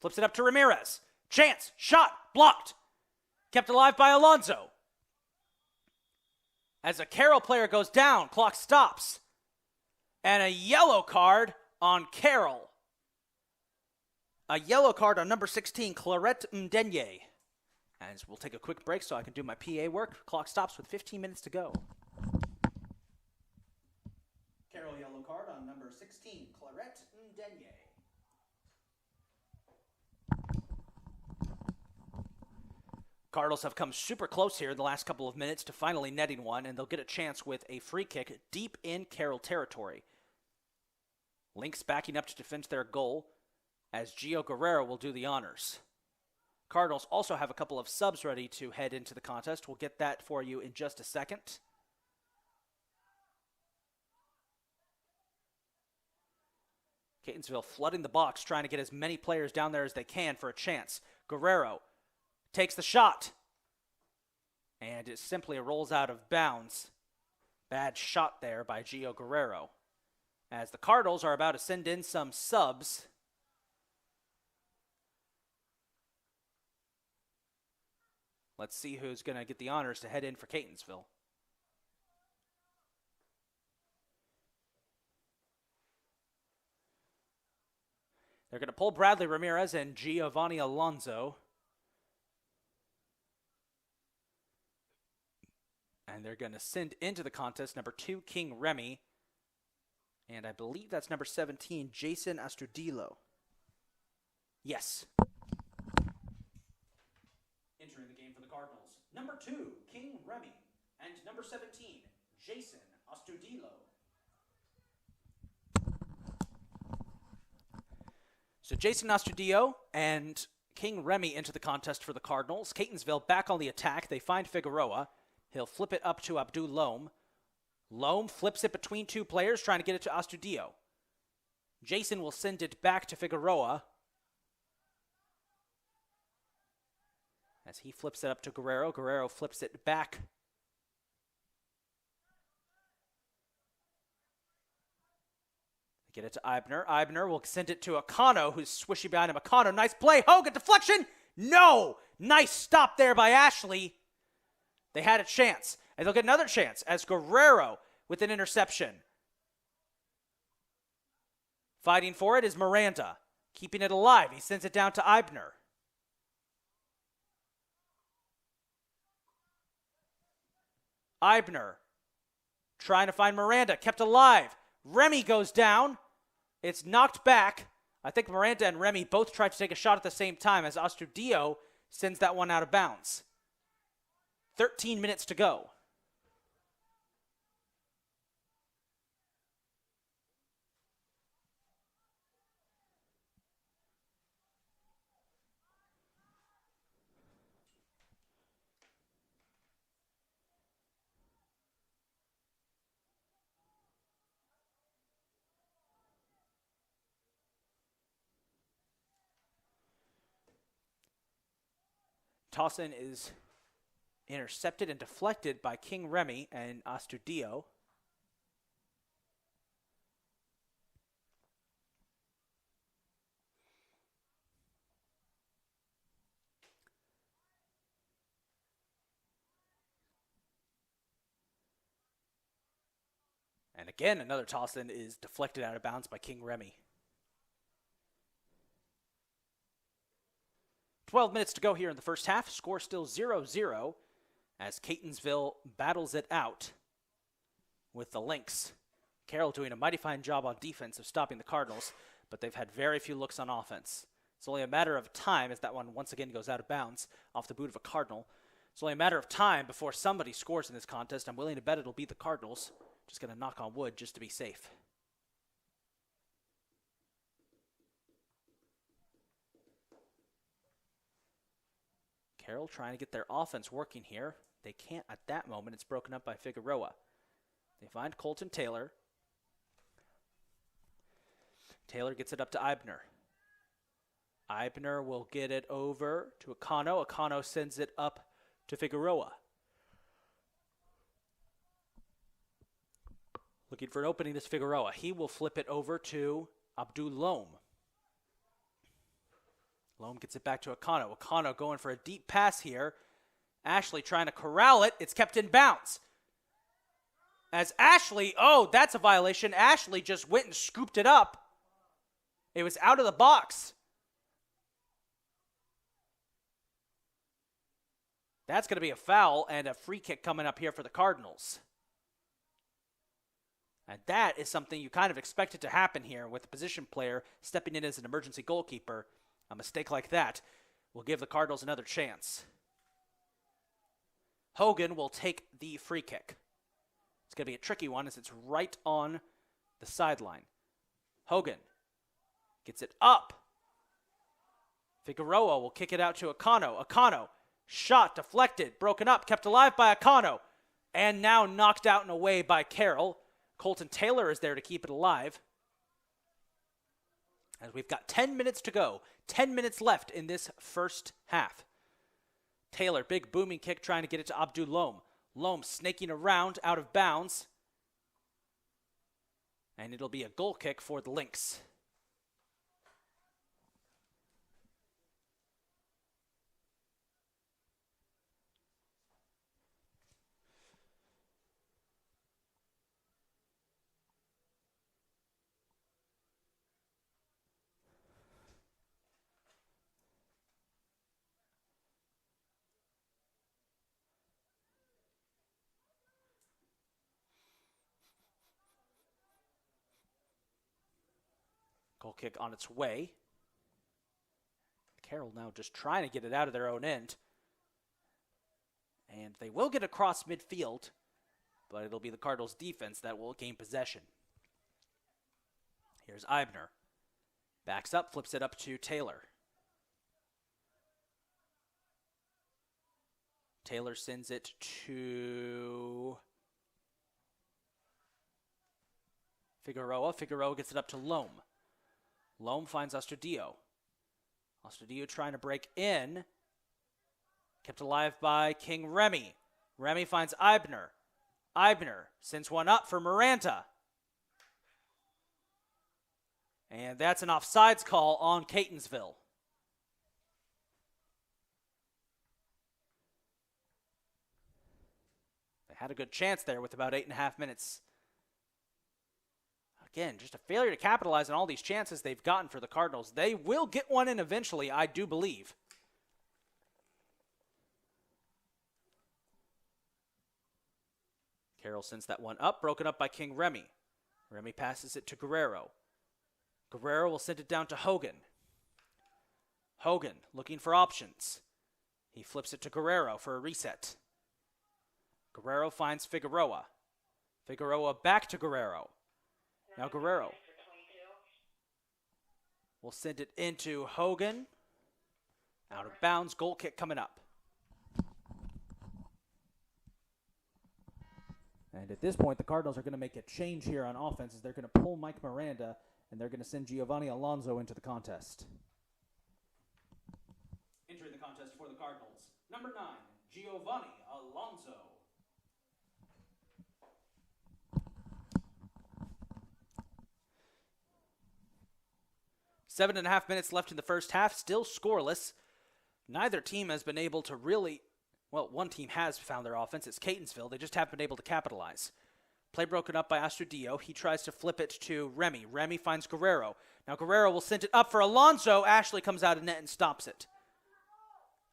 Flips it up to Ramirez. Chance. Shot. Blocked. Kept alive by Alonso. As a Carroll player goes down, clock stops. And a yellow card on Carroll. A yellow card on number 16, Clarette Mdenye. And we'll take a quick break so I can do my PA work. Clock stops with 15 minutes to go. Carroll yellow card on number 16, Clarette Mdenye. Cardinals have come super close here in the last couple of minutes to finally netting one, and they'll get a chance with a free kick deep in Carroll territory. Lynx backing up to defend their goal, as Gio Guerrero will do the honors. Cardinals also have a couple of subs ready to head into the contest. We'll get that for you in just a second. Catonsville flooding the box, trying to get as many players down there as they can for a chance. Guerrero takes the shot. And it simply rolls out of bounds. Bad shot there by Gio Guerrero. As the Cardinals are about to send in some subs. Let's see who's going to get the honors to head in for Catonsville. They're going to pull Bradley Ramirez and Giovanni Alonso. And they're going to send into the contest number 2, King Remy. And I believe that's number 17, Jason Astudillo. Yes. Entering the game for the Cardinals, number 2, King Remy. And number 17, Jason Astudillo. So Jason Astudillo and King Remy into the contest for the Cardinals. Catonsville back on the attack. They find Figueroa. He'll flip it up to Abdul Loam. Loam flips it between two players, trying to get it to Astudillo. Jason will send it back to Figueroa. As he flips it up to Guerrero. Guerrero flips it back. Get it to Eibner. Eibner will send it to Akano, who's swishy behind him. Akano, nice play. Hogan, deflection. No! Nice stop there by Ashley. They had a chance. And they'll get another chance as Guerrero with an interception. Fighting for it is Miranda. Keeping it alive. He sends it down to Eibner. Eibner trying to find Miranda. Kept alive. Remy goes down. It's knocked back. I think Miranda and Remy both tried to take a shot at the same time as Astudillo sends that one out of bounds. 13 minutes to go. Tossin is intercepted and deflected by King Remy and Astudillo. And again, another toss-in is deflected out of bounds by King Remy. 12 minutes to go here in the first half. Score still 0-0 as Catonsville battles it out with the Lynx. Carroll doing a mighty fine job on defense of stopping the Cardinals, but they've had very few looks on offense. It's only a matter of time as that one once again goes out of bounds off the boot of a Cardinal. It's only a matter of time before somebody scores in this contest. I'm willing to bet it'll be the Cardinals. Just going to knock on wood just to be safe. Carroll trying to get their offense working here. They can't at that moment. It's broken up by Figueroa. They find Colton Taylor. Taylor gets it up to Eibner. Eibner will get it over to Akano. Akano sends it up to Figueroa. Looking for an opening is Figueroa. He will flip it over to Abdul Loam. Loam gets it back to Akano. Akano going for a deep pass here. Ashley trying to corral it. It's kept in bounds. As Ashley, oh, that's a violation. Ashley just went and scooped it up. It was out of the box. That's going to be a foul and a free kick coming up here for the Cardinals. And that is something you kind of expected to happen here with the position player stepping in as an emergency goalkeeper. A mistake like that will give the Cardinals another chance. Hogan will take the free kick. It's going to be a tricky one as it's right on the sideline. Hogan gets it up. Figueroa will kick it out to Akano. Akano, shot, deflected, broken up, kept alive by Akano, and now knocked out and away by Carroll. Colton Taylor is there to keep it alive. As we've got 10 minutes to go. 10 minutes left in this first half. Taylor, big booming kick trying to get it to Abdul Loam. Loam snaking around out of bounds. And it'll be a goal kick for the Lynx. Goal kick on its way. Carroll now just trying to get it out of their own end. And they will get across midfield, but it'll be the Cardinals' defense that will gain possession. Here's Eibner. Backs up, flips it up to Taylor. Taylor sends it to Figueroa. Figueroa gets it up to Loam. Loam finds Astudillo. Astudillo trying to break in. Kept alive by King Remy. Remy finds Eibner. Eibner sends one up for Miranda. And that's an offsides call on Catonsville. They had a good chance there with about 8.5 minutes. Again, just a failure to capitalize on all these chances they've gotten for the Cardinals. They will get one in eventually, I do believe. Carroll sends that one up, broken up by King Remy. Remy passes it to Guerrero. Guerrero will send it down to Hogan. Hogan looking for options. He flips it to Guerrero for a reset. Guerrero finds Figueroa. Figueroa back to Guerrero. Now Guerrero will send it into Hogan. Out of bounds, goal kick coming up. And at this point, the Cardinals are going to make a change here on offense as they're going to pull Mike Miranda and they're going to send Giovanni Alonso into the contest. Entering the contest for the Cardinals, number 9, Giovanni Alonso. Seven and a half minutes left in the first half, still scoreless. Neither team has been able to really, well, one team has found their offense. It's Catonsville. They just haven't been able to capitalize. Play broken up by Astudillo. He tries to flip it to Remy. Remy finds Guerrero. Now Guerrero will send it up for Alonso. Ashley comes out of net and stops it.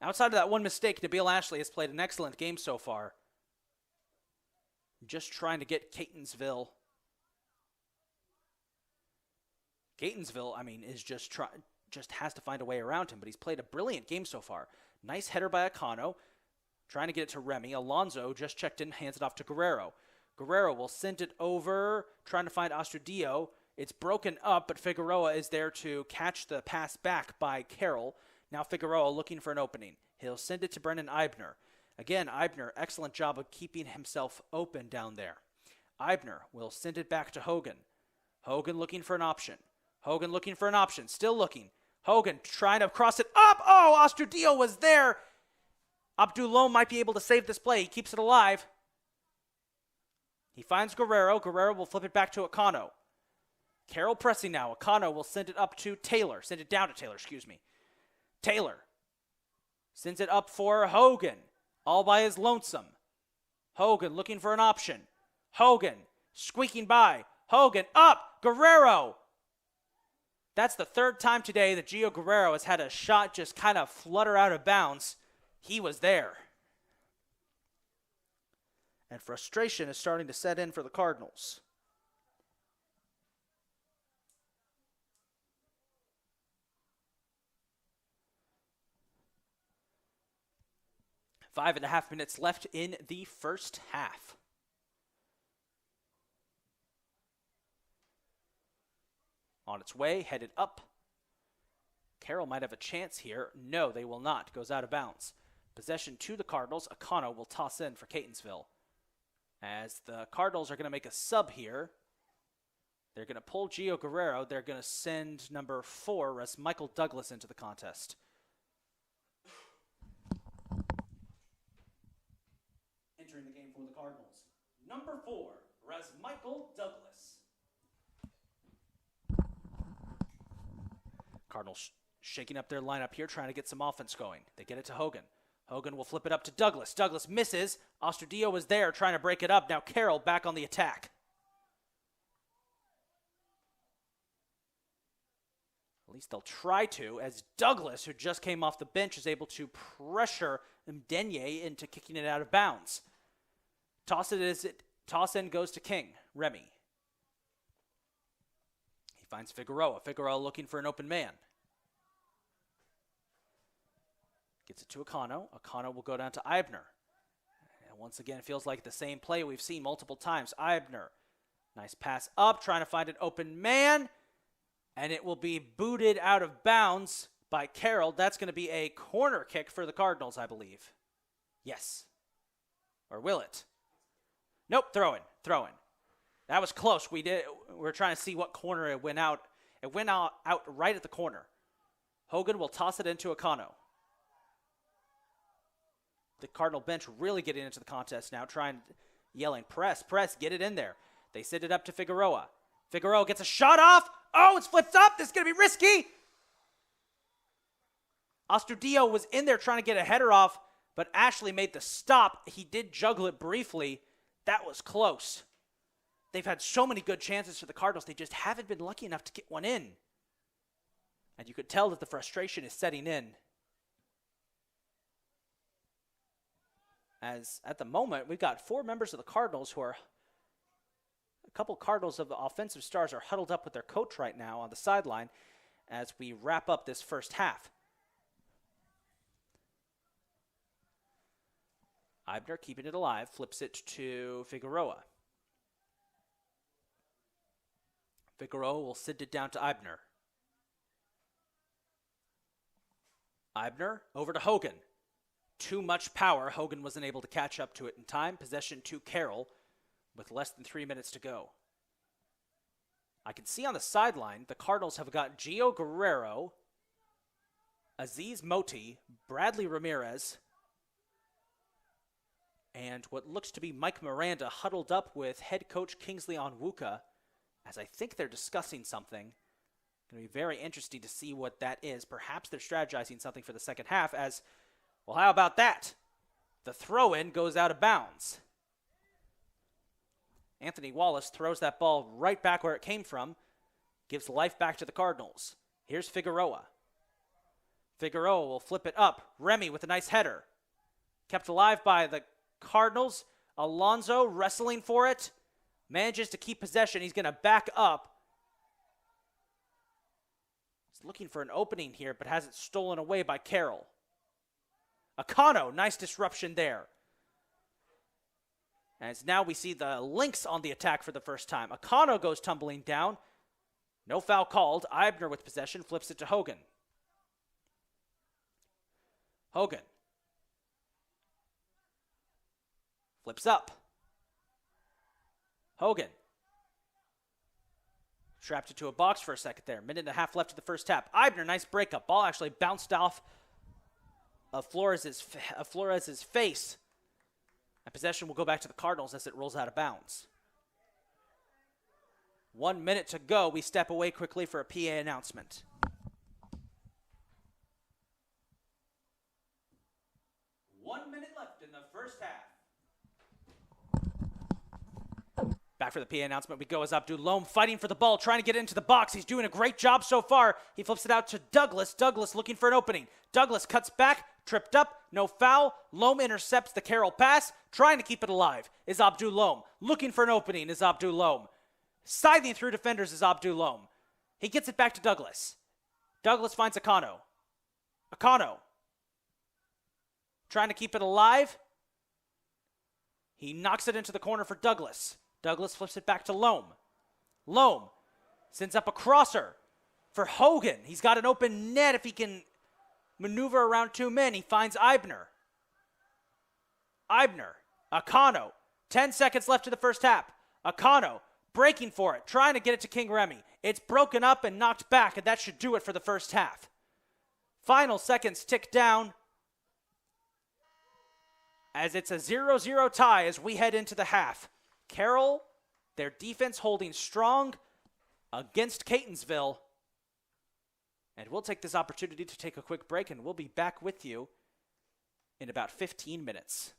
Outside of that one mistake, Nabil Ashley has played an excellent game so far. Just trying to get Catonsville. Catonsville, I mean, is just has to find a way around him, but he's played a brilliant game so far. Nice header by Akano. Trying to get it to Remy. Alonso just checked in, hands it off to Guerrero. Guerrero will send it over, trying to find Astudillo. It's broken up, but Figueroa is there to catch the pass back by Carroll. Now Figueroa looking for an opening. He'll send it to Brendan Eibner. Again, Eibner, excellent job of keeping himself open down there. Eibner will send it back to Hogan. Hogan looking for an option. Hogan looking for an option. Still looking. Hogan trying to cross it up. Oh, Astudillo was there. Abdullah might be able to save this play. He keeps it alive. He finds Guerrero. Guerrero will flip it back to Akano. Carroll pressing now. Akano will send it up to Taylor. Send it down to Taylor, excuse me. Taylor sends it up for Hogan. All by his lonesome. Hogan looking for an option. Hogan squeaking by. Hogan up. Guerrero. That's the third time today that Gio Guerrero has had a shot just kind of flutter out of bounds. He was there. And frustration is starting to set in for the Cardinals. Five and a half minutes left in the first half. On its way, headed up. Carroll might have a chance here. No, they will not. Goes out of bounds. Possession to the Cardinals. Akano will toss in for Catonsville. As the Cardinals are going to make a sub here. They're going to pull Gio Guerrero. They're going to send number 4, Michael Douglas, into the contest. Entering the game for the Cardinals, number 4, Michael Douglas. Cardinals shaking up their lineup here, trying to get some offense going. They get it to Hogan. Hogan will flip it up to Douglas. Douglas misses. Astudillo was there trying to break it up. Now Carroll back on the attack. At least they'll try to, as Douglas, who just came off the bench, is able to pressure Mdenye into kicking it out of bounds. Toss in goes to King, Remy. He finds Figueroa. Figueroa looking for an open man. Gets it to Akano. Akano will go down to Eibner. And once again, it feels like the same play we've seen multiple times. Eibner. Nice pass up, trying to find an open man. And it will be booted out of bounds by Carroll. That's going to be a corner kick for the Cardinals, I believe. Yes. Or will it? Nope, throw in. That was close. We're trying to see what corner it went out. It went out right at the corner. Hogan will toss it into Akano. the Cardinal bench really getting into the contest now, yelling, press, get it in there. They send it up to Figueroa. Figueroa gets a shot off. Oh, it's flipped up. This is going to be risky. Astudillo was in there trying to get a header off, but Ashley made the stop. He did juggle it briefly. That was close. They've had so many good chances for the Cardinals. They just haven't been lucky enough to get one in. And you could tell that the frustration is setting in. As at the moment, we've got 4 members of the Cardinals who are, a couple Cardinals of the offensive stars are huddled up with their coach right now on the sideline as we wrap up this first half. Eibner keeping it alive, flips it to Figueroa. Figueroa will send it down to Eibner. Eibner over to Hogan. Too much power. Hogan wasn't able to catch up to it in time. Possession to Carroll with less than 3 minutes to go. I can see on the sideline the Cardinals have got Gio Guerrero, Aziz Moti, Bradley Ramirez, and what looks to be Mike Miranda huddled up with head coach Kingsley Onwuka, as I think they're discussing something. Going to be very interesting to see what that is. Perhaps they're strategizing something for the second half as, well, how about that? The throw-in goes out of bounds. Anthony Wallace throws that ball right back where it came from, gives life back to the Cardinals. Here's Figueroa. Figueroa will flip it up. Remy with a nice header. Kept alive by the Cardinals. Alonso wrestling for it. Manages to keep possession. He's going to back up. He's looking for an opening here, but has it stolen away by Carroll. Akano, nice disruption there. As now we see the Lynx on the attack for the first time. Akano goes tumbling down. No foul called. Eibner with possession, flips it to Hogan. Hogan. Flips up. Hogan. Trapped it to a box for a second there. Minute and a half left of the first half. Eibner, nice breakup. Ball actually bounced off of Flores's face. And possession will go back to the Cardinals as it rolls out of bounds. 1 minute to go. We step away quickly for a PA announcement. One minute left in the first half. Back for the PA announcement we go as Abdul Loam fighting for the ball, trying to get into the box. He's doing a great job so far. He flips it out to Douglas. Douglas looking for an opening. Douglas cuts back, tripped up, no foul. Loam intercepts the Carroll pass, trying to keep it alive is Abdul Loam. Looking for an opening is Abdul Loam. Scything through defenders is Abdul Loam. He gets it back to Douglas. Douglas finds Akano. Akano. Trying to keep it alive. He knocks it into the corner for Douglas. Douglas flips it back to Loam. Loam sends up a crosser for Hogan. He's got an open net if he can maneuver around 2 men. He finds Eibner. Eibner. Akano. 10 seconds left in the first half. Akano breaking for it, trying to get it to King Remy. It's broken up and knocked back, and that should do it for the first half. Final seconds tick down as it's a 0-0 tie as we head into the half. Carroll, their defense holding strong against Catonsville. And we'll take this opportunity to take a quick break, and we'll be back with you in about 15 minutes.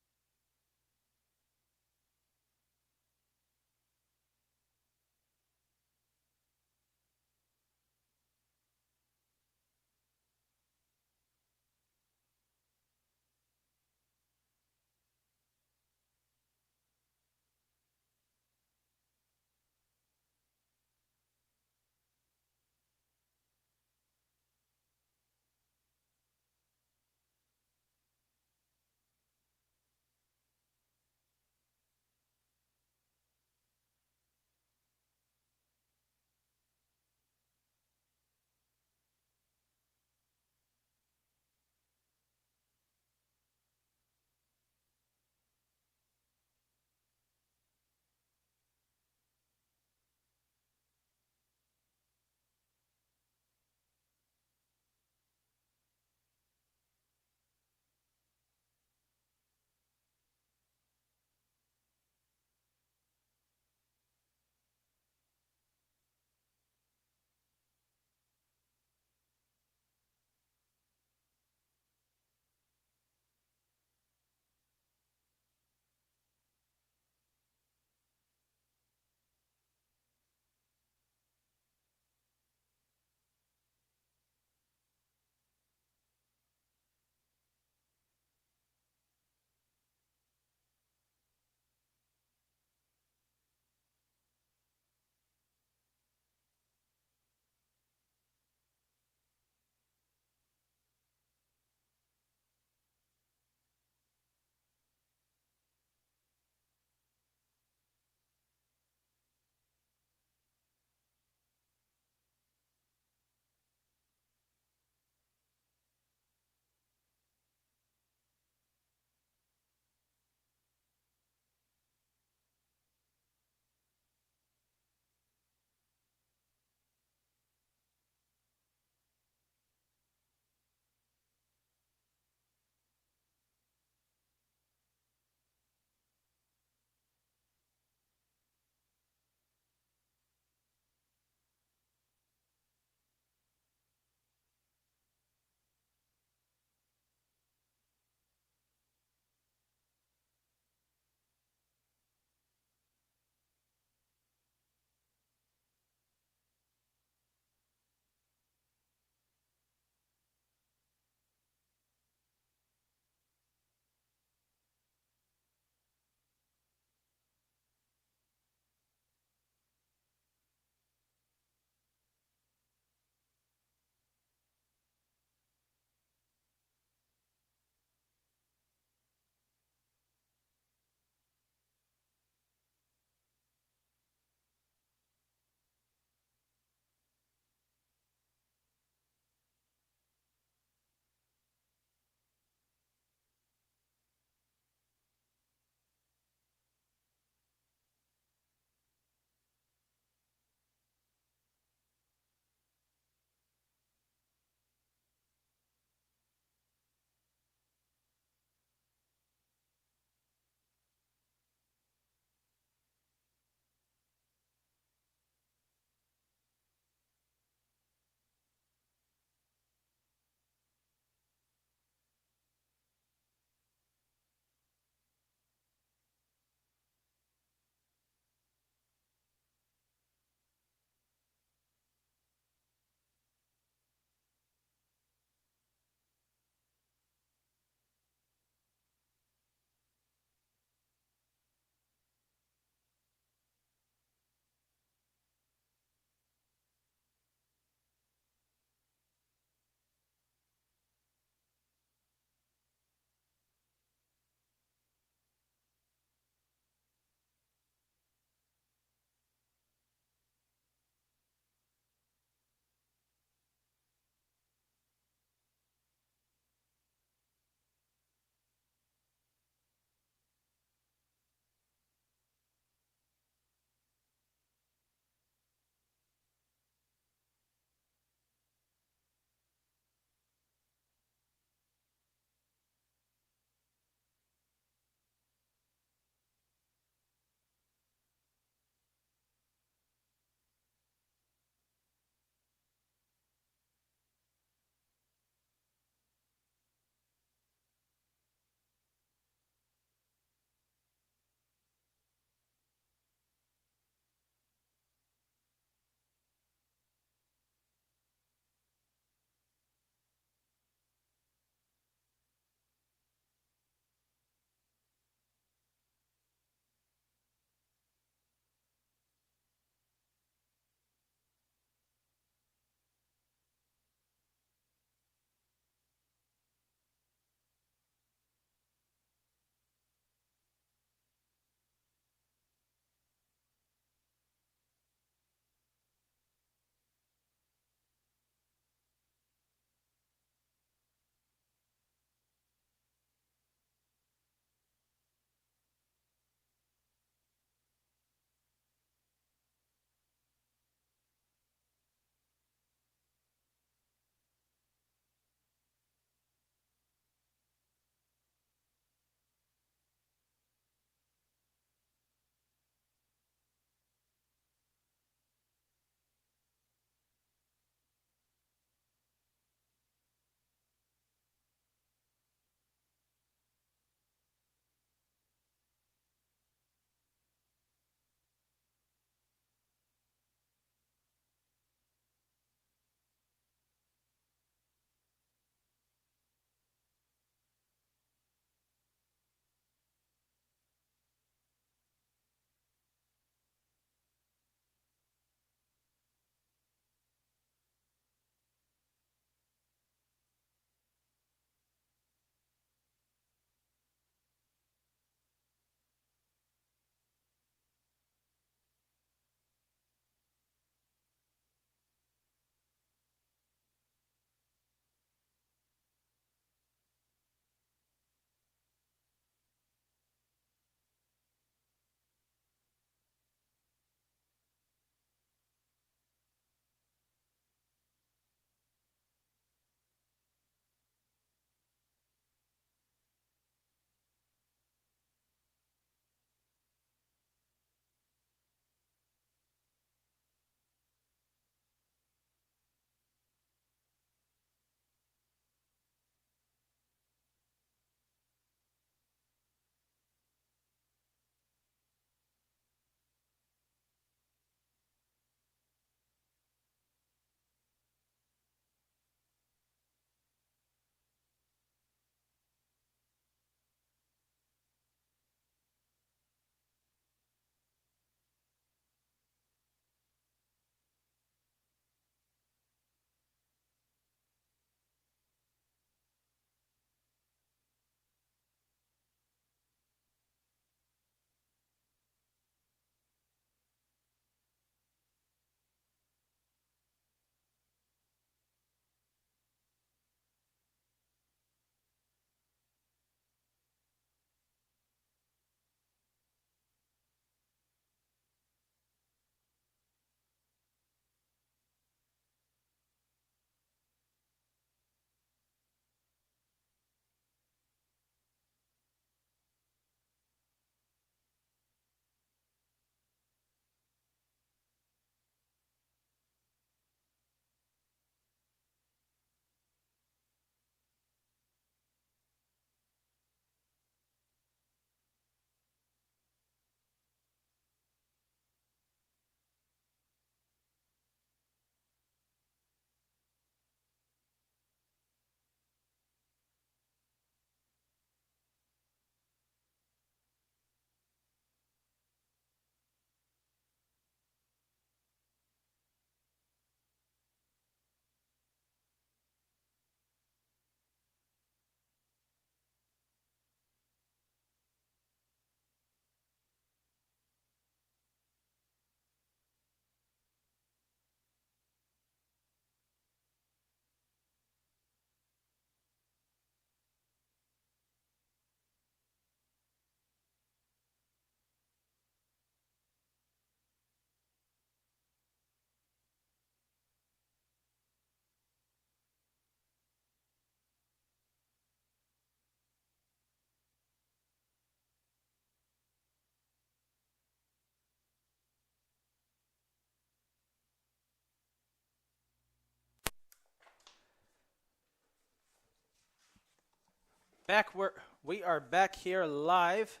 We are back here live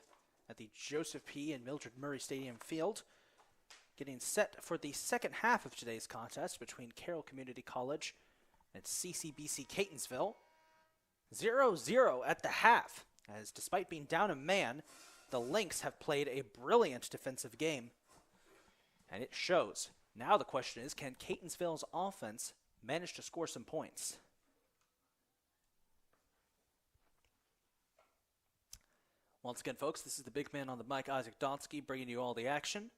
at the Joseph P. and Mildred Murray Stadium Field, getting set for the second half of today's contest between Carroll Community College and CCBC Catonsville. 0-0 at the half, as despite being down a man, the Lynx have played a brilliant defensive game, and it shows. Now the question is, can Catonsville's offense manage to score some points? Once again, folks, this is the big man on the mic, Isaac Donsky, bringing you all the action,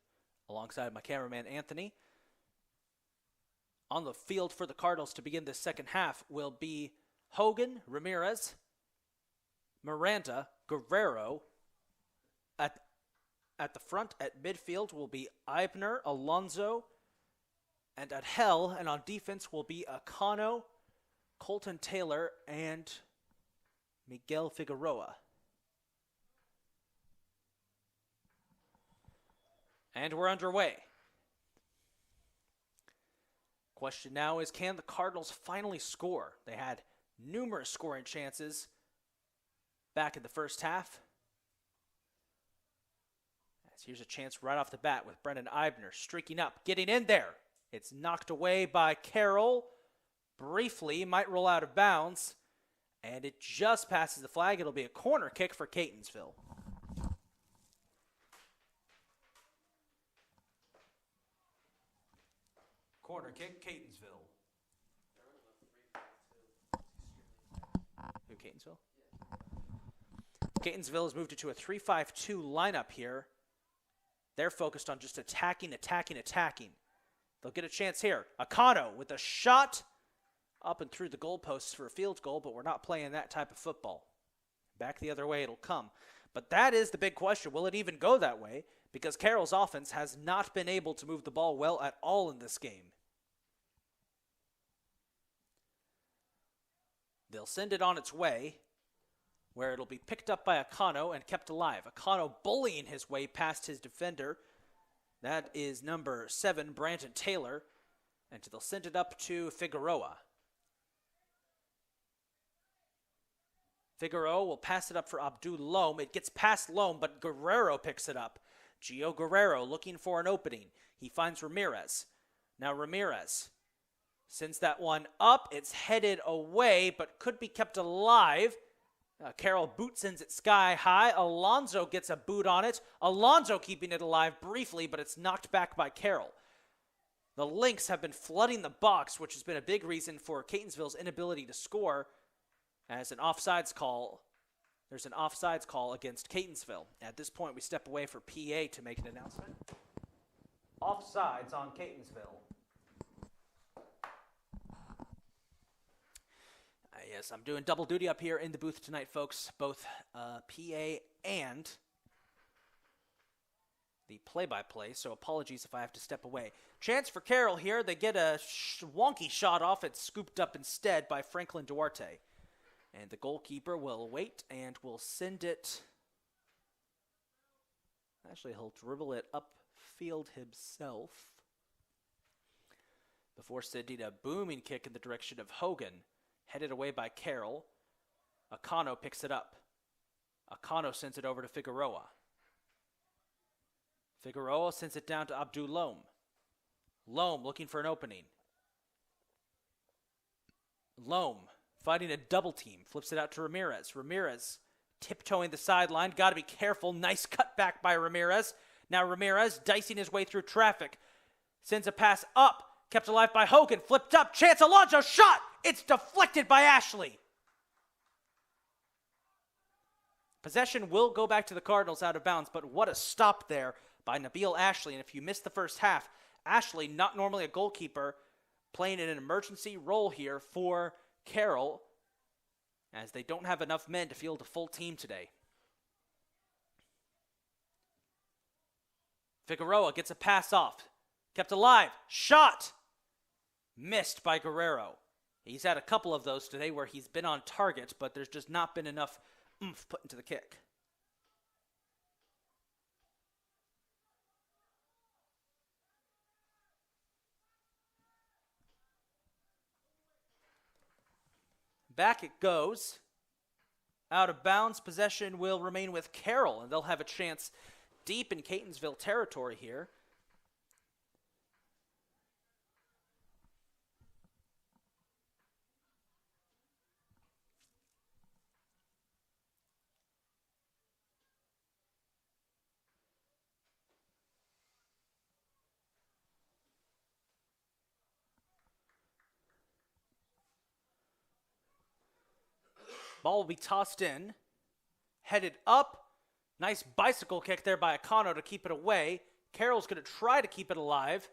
alongside my cameraman, Anthony. On the field for the Cardinals to begin this second half will be Hogan, Ramirez, Miranda, Guerrero. At the front, at midfield, will be Eibner, Alonso, and at Hell, and on defense will be Acano, Colton Taylor, and Miguel Figueroa. And we're underway. Question now is, can the Cardinals finally score? They had numerous scoring chances back in the first half. As here's a chance right off the bat with Brendan Eibner streaking up, getting in there. It's knocked away by Carroll. Briefly, might roll out of bounds. And it just passes the flag. It'll be a corner kick for Catonsville. Corner kick, Catonsville. Who, Catonsville? Catonsville has moved it to a 3-5-2 lineup here. They're focused on just attacking. They'll get a chance here. Acano with a shot up and through the goalposts for a field goal, but we're not playing that type of football. Back the other way it'll come. But that is the big question. Will it even go that way? Because Carroll's offense has not been able to move the ball well at all in this game. They'll send it on its way, where it'll be picked up by Acano and kept alive. Acano bullying his way past his defender. That is number 7, Brandon Taylor. And they'll send it up to Figueroa. Figueroa will pass it up for Abdul Lome. It gets past Lome, but Guerrero picks it up. Gio Guerrero looking for an opening. He finds Ramirez. Now Ramirez sends that one up. It's headed away, but could be kept alive. Carroll boot sends it sky high. Alonso gets a boot on it. Alonso keeping it alive briefly, but it's knocked back by Carroll. The Lynx have been flooding the box, which has been a big reason for Catonsville's inability to score, as an offsides call. There's an offsides call against Catonsville. At this point, we step away for PA to make an announcement. Offsides on Catonsville. Yes, I'm doing double duty up here in the booth tonight, folks. Both PA and the play-by-play, so apologies if I have to step away. Chance for Carroll here. They get a wonky shot off. It's scooped up instead by Franklin Duarte. And the goalkeeper will wait and will send it. Actually, he'll dribble it upfield himself before sending a booming kick in the direction of Hogan. Headed away by Carroll. Acano picks it up. Acano sends it over to Figueroa. Figueroa sends it down to Abdul Lome. Lome looking for an opening. Lome fighting a double team. Flips it out to Ramirez. Ramirez tiptoeing the sideline. Got to be careful. Nice cutback by Ramirez. Now Ramirez dicing his way through traffic. Sends a pass up. Kept alive by Hogan. Flipped up. Chance Alonso shot. It's deflected by Ashley. Possession will go back to the Cardinals out of bounds, but what a stop there by Nabil Ashley. And if you missed the first half, Ashley, not normally a goalkeeper, playing in an emergency role here for Carroll, as they don't have enough men to field a full team today. Figueroa gets a pass off. Kept alive. Shot. Missed by Guerrero. He's had a couple of those today where he's been on target, but there's just not been enough oomph put into the kick. Back it goes. Out of bounds. Possession will remain with Carroll, and they'll have a chance deep in Catonsville territory here. Ball will be tossed in, headed up. Nice bicycle kick there by Akano to keep it away. Carroll's going to try to keep it alive,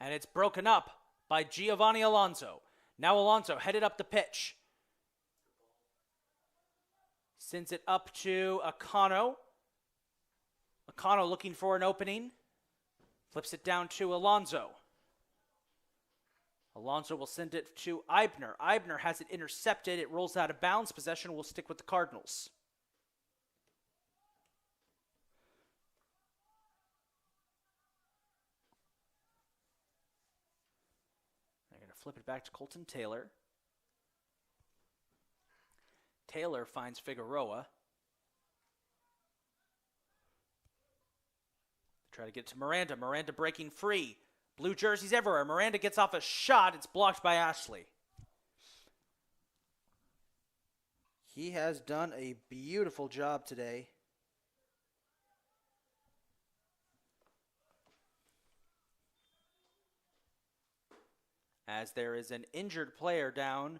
and it's broken up by Giovanni Alonso. Now Alonso headed up the pitch. Sends it up to Akano. Akano looking for an opening. Flips it down to Alonso. Alonso will send it to Eibner. Eibner has it intercepted. It rolls out of bounds. Possession will stick with the Cardinals. They're going to flip it back to Colton Taylor. Taylor finds Figueroa. Try to get to Miranda. Miranda breaking free. Blue jerseys everywhere. Miranda gets off a shot. It's blocked by Ashley. He has done a beautiful job today. As there is an injured player down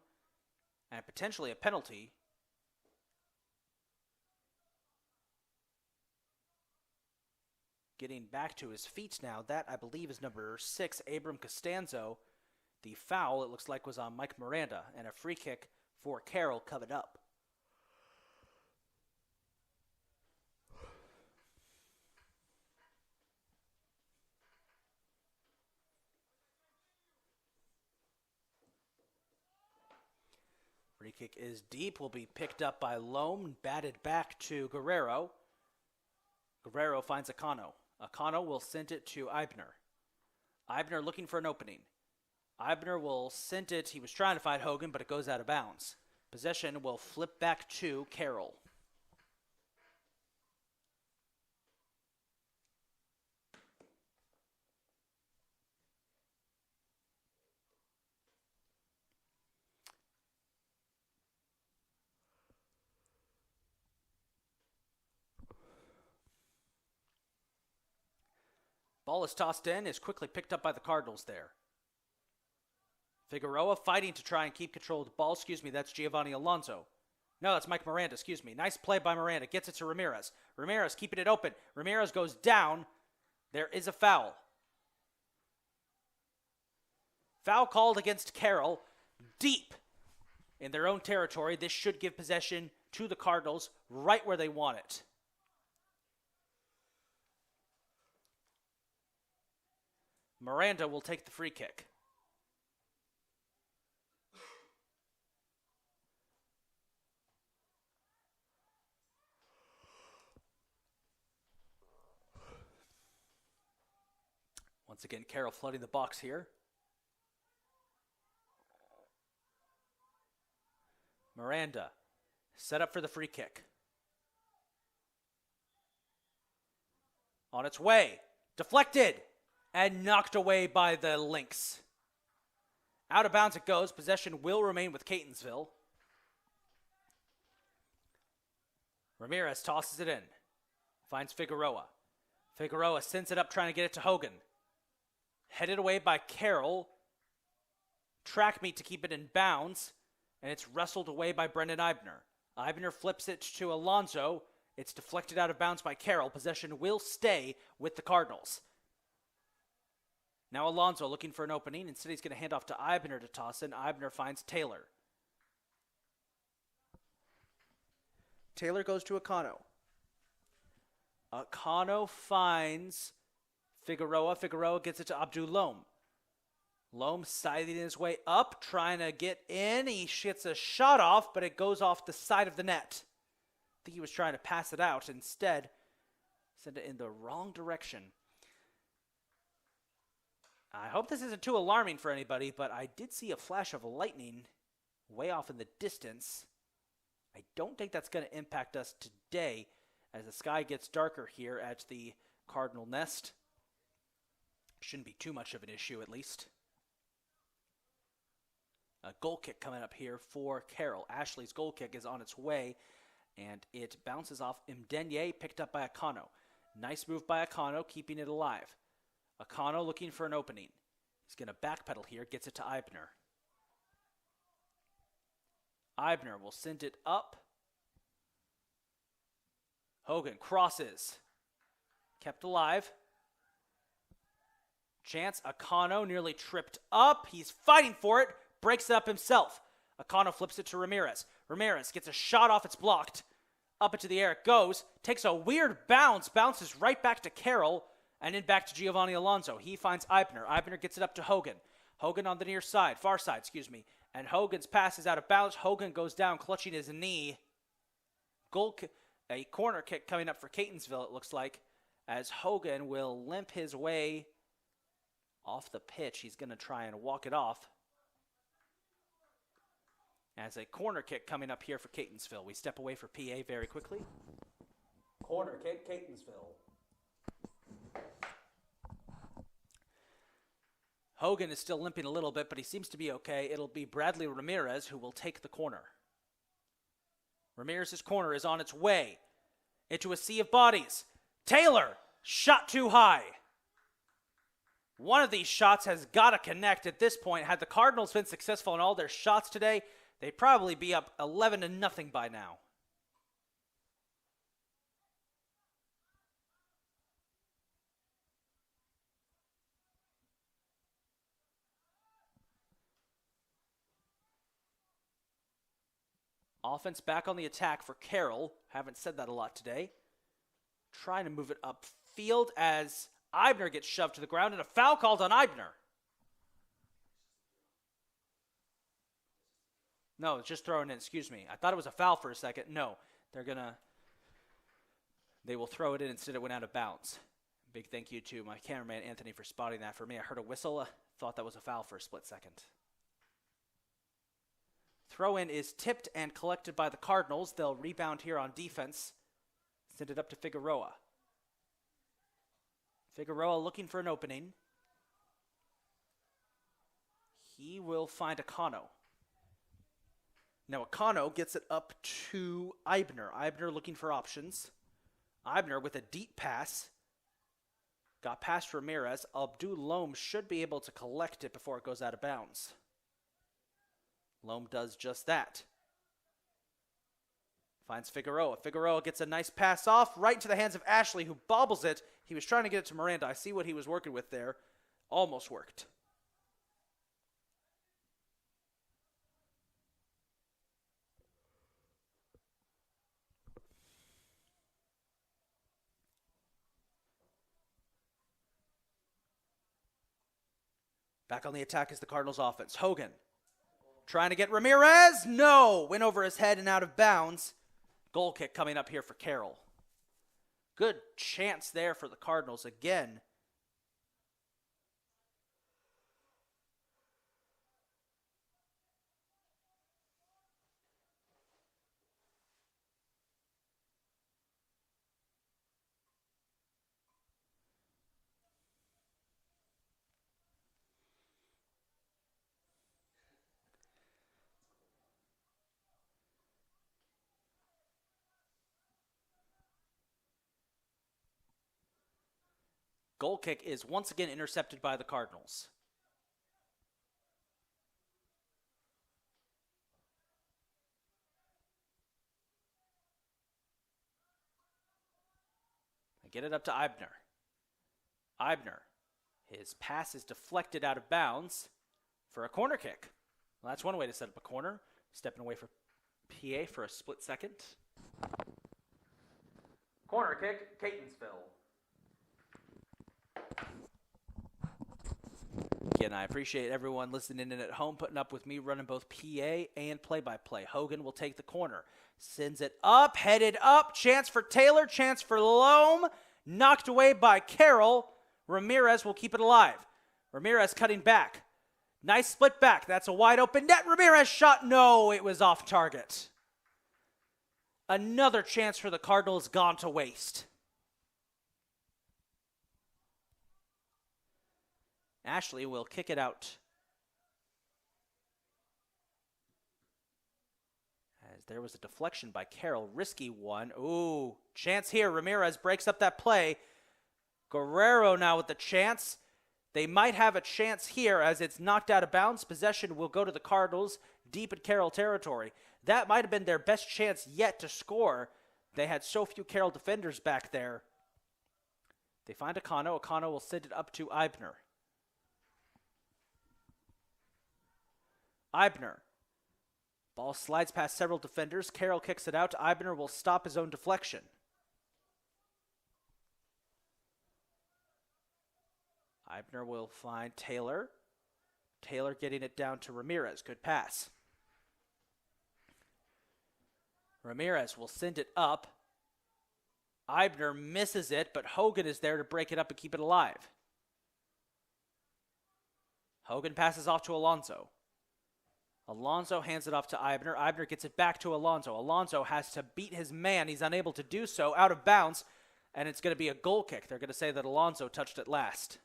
and potentially a penalty. Getting back to his feet now. That, I believe, is number 6, Abram Costanzo. The foul, it looks like, was on Mike Miranda, and a free kick for Carroll covered up. Free kick is deep, will be picked up by Loam, batted back to Guerrero. Guerrero finds Akano. Akano will send it to Eibner. Eibner looking for an opening. Eibner will send it. He was trying to find Hogan, but it goes out of bounds. Possession will flip back to Carroll. Ball is tossed in, is quickly picked up by the Cardinals there. Figueroa fighting to try and keep control of the ball. Excuse me, that's Giovanni Alonso. No, that's Mike Miranda, excuse me. Nice play by Miranda. Gets it to Ramirez. Ramirez keeping it open. Ramirez goes down. There is a foul. Foul called against Carroll. Deep in their own territory. This should give possession to the Cardinals right where they want it. Miranda will take the free kick. Once again, Carroll flooding the box here. Miranda set up for the free kick. On its way. Deflected. And knocked away by the Lynx. Out of bounds it goes. Possession will remain with Catonsville. Ramirez tosses it in. Finds Figueroa. Figueroa sends it up trying to get it to Hogan. Headed away by Carroll. Track meet to keep it in bounds. And it's wrestled away by Brendan Eibner. Eibner flips it to Alonso. It's deflected out of bounds by Carroll. Possession will stay with the Cardinals. Now Alonso looking for an opening. Instead, he's going to hand off to Eibner to toss in. Eibner finds Taylor. Taylor goes to Akano. Akano finds Figueroa. Figueroa gets it to Abdul Loam. Loam siding his way up, trying to get in. He shits a shot off, but it goes off the side of the net. I think he was trying to pass it out. Instead, sent it in the wrong direction. I hope this isn't too alarming for anybody, but I did see a flash of lightning way off in the distance. I don't think that's going to impact us today as the sky gets darker here at the Cardinal nest. Shouldn't be too much of an issue, at least. A goal kick coming up here for Carroll. Ashley's goal kick is on its way, and it bounces off Mdenye, picked up by Akano. Nice move by Akano, keeping it alive. Akano looking for an opening. He's going to backpedal here, gets it to Eibner. Eibner will send it up. Hogan crosses. Kept alive. Chance, Akano nearly tripped up. He's fighting for it. Breaks it up himself. Akano flips it to Ramirez. Ramirez gets a shot off. It's blocked. Up into the air it goes. Takes a weird bounce. Bounces right back to Carroll. And then back to Giovanni Alonso. He finds Eibner. Eibner gets it up to Hogan. Hogan on the near side. Far side, excuse me. And Hogan's pass is out of bounds. Hogan goes down, clutching his knee. A corner kick coming up for Catonsville, it looks like. As Hogan will limp his way off the pitch. He's going to try and walk it off. As a corner kick coming up here for Catonsville. We step away for PA very quickly. Corner kick, Catonsville. Hogan is still limping a little bit, but he seems to be okay. It'll be Bradley Ramirez who will take the corner. Ramirez's corner is on its way into a sea of bodies. Taylor, shot too high. One of these shots has got to connect at this point. Had the Cardinals been successful in all their shots today, they'd probably be up 11-0 by now. Offense back on the attack for Carroll. Haven't said that a lot today. Trying to move it upfield as Eibner gets shoved to the ground and a foul called on Eibner. No, it's just thrown in, excuse me. I thought it was a foul for a second. No, they will throw it in instead it went out of bounds. Big thank you to my cameraman Anthony for spotting that for me. I heard a whistle, thought that was a foul for a split second. Throw-in is tipped and collected by the Cardinals. They'll rebound here on defense. Send it up to Figueroa. Figueroa looking for an opening. He will find Akano. Now Akano gets it up to Eibner. Eibner looking for options. Eibner with a deep pass. Got past Ramirez. Abdul Lom should be able to collect it before it goes out of bounds. Lom does just that. Finds Figueroa. Figueroa gets a nice pass off right into the hands of Ashley, who bobbles it. He was trying to get it to Miranda. I see what he was working with there. Almost worked. Back on the attack is the Cardinals offense. Hogan. Trying to get Ramirez. No. Went over his head and out of bounds. Goal kick coming up here for Carroll. Good chance there for the Cardinals again. Goal kick is once again intercepted by the Cardinals. I get it up to Eibner. Eibner. His pass is deflected out of bounds for a corner kick. Well, that's one way to set up a corner. Stepping away for PA for a split second. Corner kick, Catonsville. Again, I appreciate everyone listening in at home, putting up with me running both PA and play-by-play. Hogan will take the corner. Sends it up, headed up. Chance for Taylor, chance for Lom. Knocked away by Carroll. Ramirez will keep it alive. Ramirez cutting back. Nice split back. That's a wide open net. Ramirez shot. No, it was off target. Another chance for the Cardinals gone to waste. Ashley will kick it out. As there was a deflection by Carroll. Risky one. Ooh, chance here. Ramirez breaks up that play. Guerrero now with the chance. They might have a chance here as it's knocked out of bounds. Possession will go to the Cardinals deep in Carroll territory. That might have been their best chance yet to score. They had so few Carroll defenders back there. They find Akano. Akano will send it up to Eibner. Eibner. Ball slides past several defenders. Carroll kicks it out. Eibner will stop his own deflection. Eibner will find Taylor. Taylor getting it down to Ramirez. Good pass. Ramirez will send it up. Eibner misses it, but Hogan is there to break it up and keep it alive. Hogan passes off to Alonso. Alonso hands it off to Eibner. Eibner gets it back to Alonso. Alonso has to beat his man. He's unable to do so, out of bounds, and it's going to be a goal kick. They're going to say that Alonso touched it last.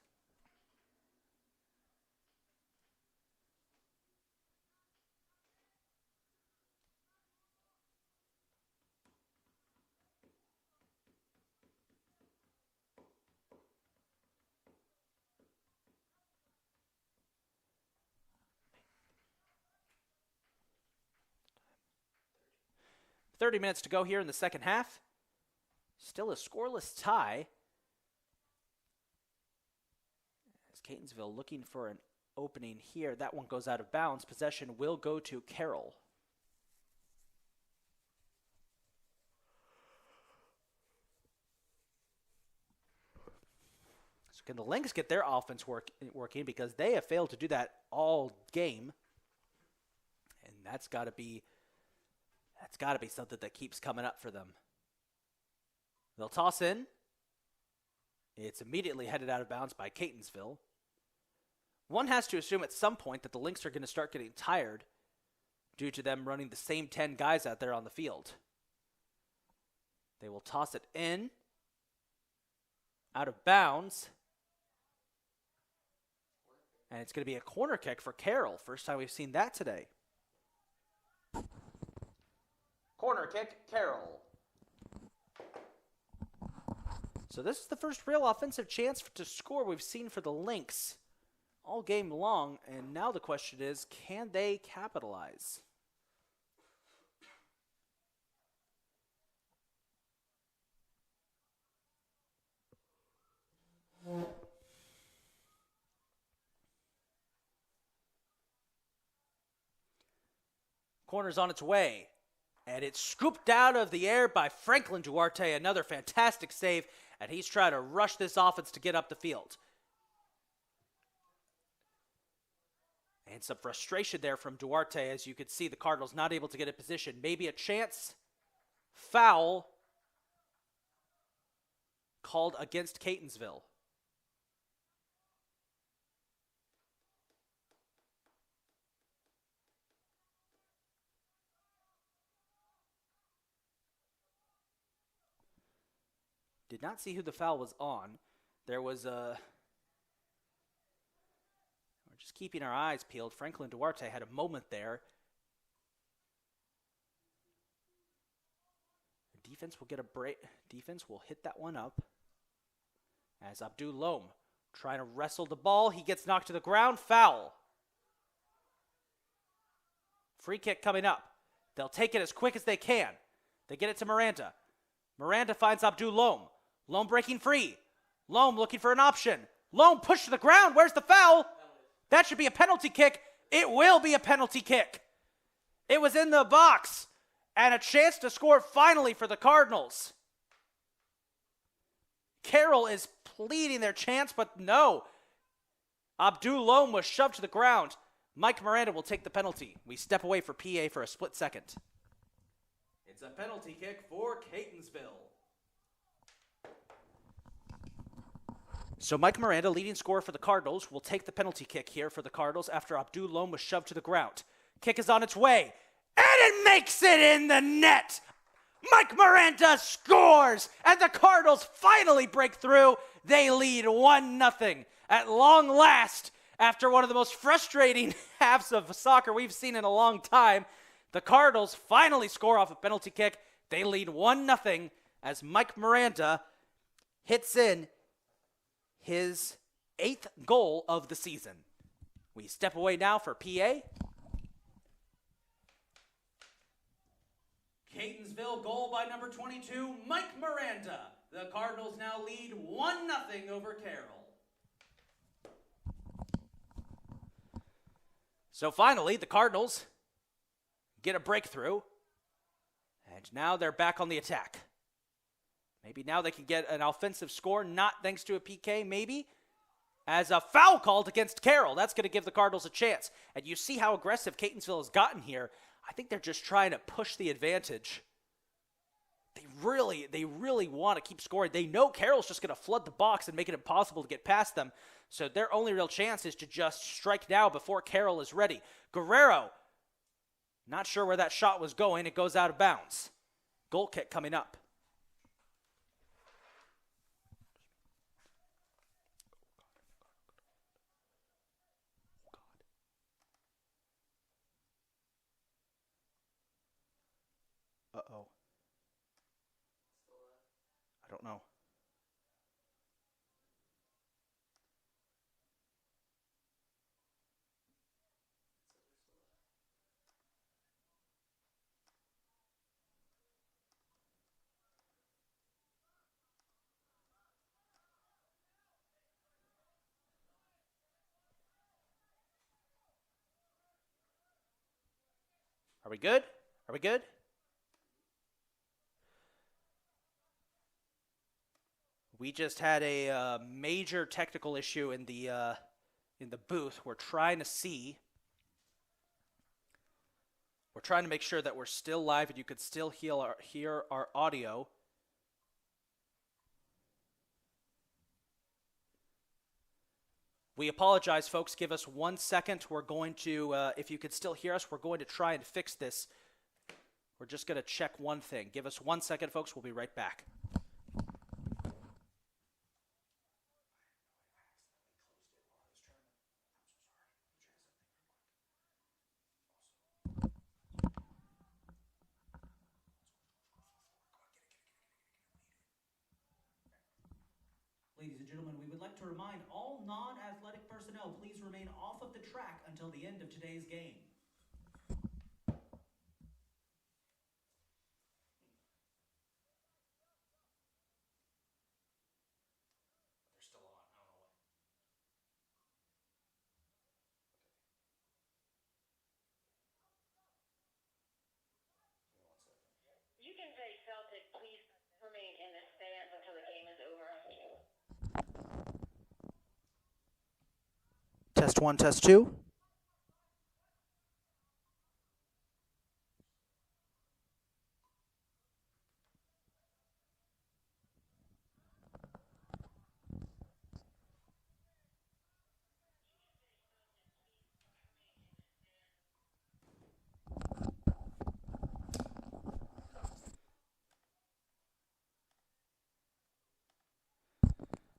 .30 minutes to go here in the second half. Still a scoreless tie. As Catonsville looking for an opening here. That one goes out of bounds. Possession will go to Carroll. So can the Lynx get their offense working? Because they have failed to do that all game. And that's got to be something that keeps coming up for them. They'll toss in. It's immediately headed out of bounds by Catonsville. One has to assume at some point that the Lynx are going to start getting tired due to them running the same 10 guys out there on the field. They will toss it in. Out of bounds. And it's going to be a corner kick for Carroll. First time we've seen that today. Corner kick, Carroll. So this is the first real offensive chance to score we've seen for the Lynx all game long, and now the question is, can they capitalize? Corner's on its way. And it's scooped out of the air by Franklin Duarte. Another fantastic save. And he's trying to rush this offense to get up the field. And some frustration there from Duarte. As you could see, the Cardinals not able to get a position. Maybe a chance. Foul. Called against Catonsville. Did not see who the foul was on. There was a... We're just keeping our eyes peeled. Franklin Duarte had a moment there. The defense will get a break. Defense will hit that one up. As Abdul Loam trying to wrestle the ball. He gets knocked to the ground. Foul. Free kick coming up. They'll take it as quick as they can. They get it to Miranda. Miranda finds Abdul Loam. Loam breaking free. Loam looking for an option. Loam pushed to the ground. Where's the foul? That should be a penalty kick. It will be a penalty kick. It was in the box. And a chance to score finally for the Cardinals. Carroll is pleading their chance, but no. Abdul Loam was shoved to the ground. Mike Miranda will take the penalty. We step away for PA for a split second. It's a penalty kick for Catonsville. So Mike Miranda, leading scorer for the Cardinals, will take the penalty kick here for the Cardinals after Abdul Loam was shoved to the ground. Kick is on its way, and it makes it in the net. Mike Miranda scores, and the Cardinals finally break through. They lead 1-0 at long last. After one of the most frustrating halves of soccer we've seen in a long time, the Cardinals finally score off a penalty kick. They lead 1-0 as Mike Miranda hits in his 8th goal of the season. We step away now for PA. Catonsville goal by number 22, Mike Miranda. The Cardinals now lead 1-0 over Carroll. So finally, the Cardinals get a breakthrough, and now they're back on the attack. Maybe now they can get an offensive score, not thanks to a PK, maybe, as a foul called against Carroll. That's going to give the Cardinals a chance. And you see how aggressive Catonsville has gotten here. I think they're just trying to push the advantage. They really want to keep scoring. They know Carroll's just going to flood the box and make it impossible to get past them. So their only real chance is to just strike now before Carroll is ready. Guerrero, not sure where that shot was going. It goes out of bounds. Goal kick coming up. Uh-oh. I don't know. Are we good? Are we good? We just had a major technical issue in the booth. We're trying to see. We're trying to make sure that we're still live and you could still hear our audio. We apologize, folks. Give us 1 second. We're going to, if you could still hear us, we're going to try and fix this. We're just going to check one thing. Give us 1 second, folks. We'll be right back. Ladies and gentlemen, we would like to remind all non-athletic personnel, please remain off of the track until the end of today's game. They're still on. I don't know why. You can say Celtic, please remain in the stands until the game is over. Test 1, test 2.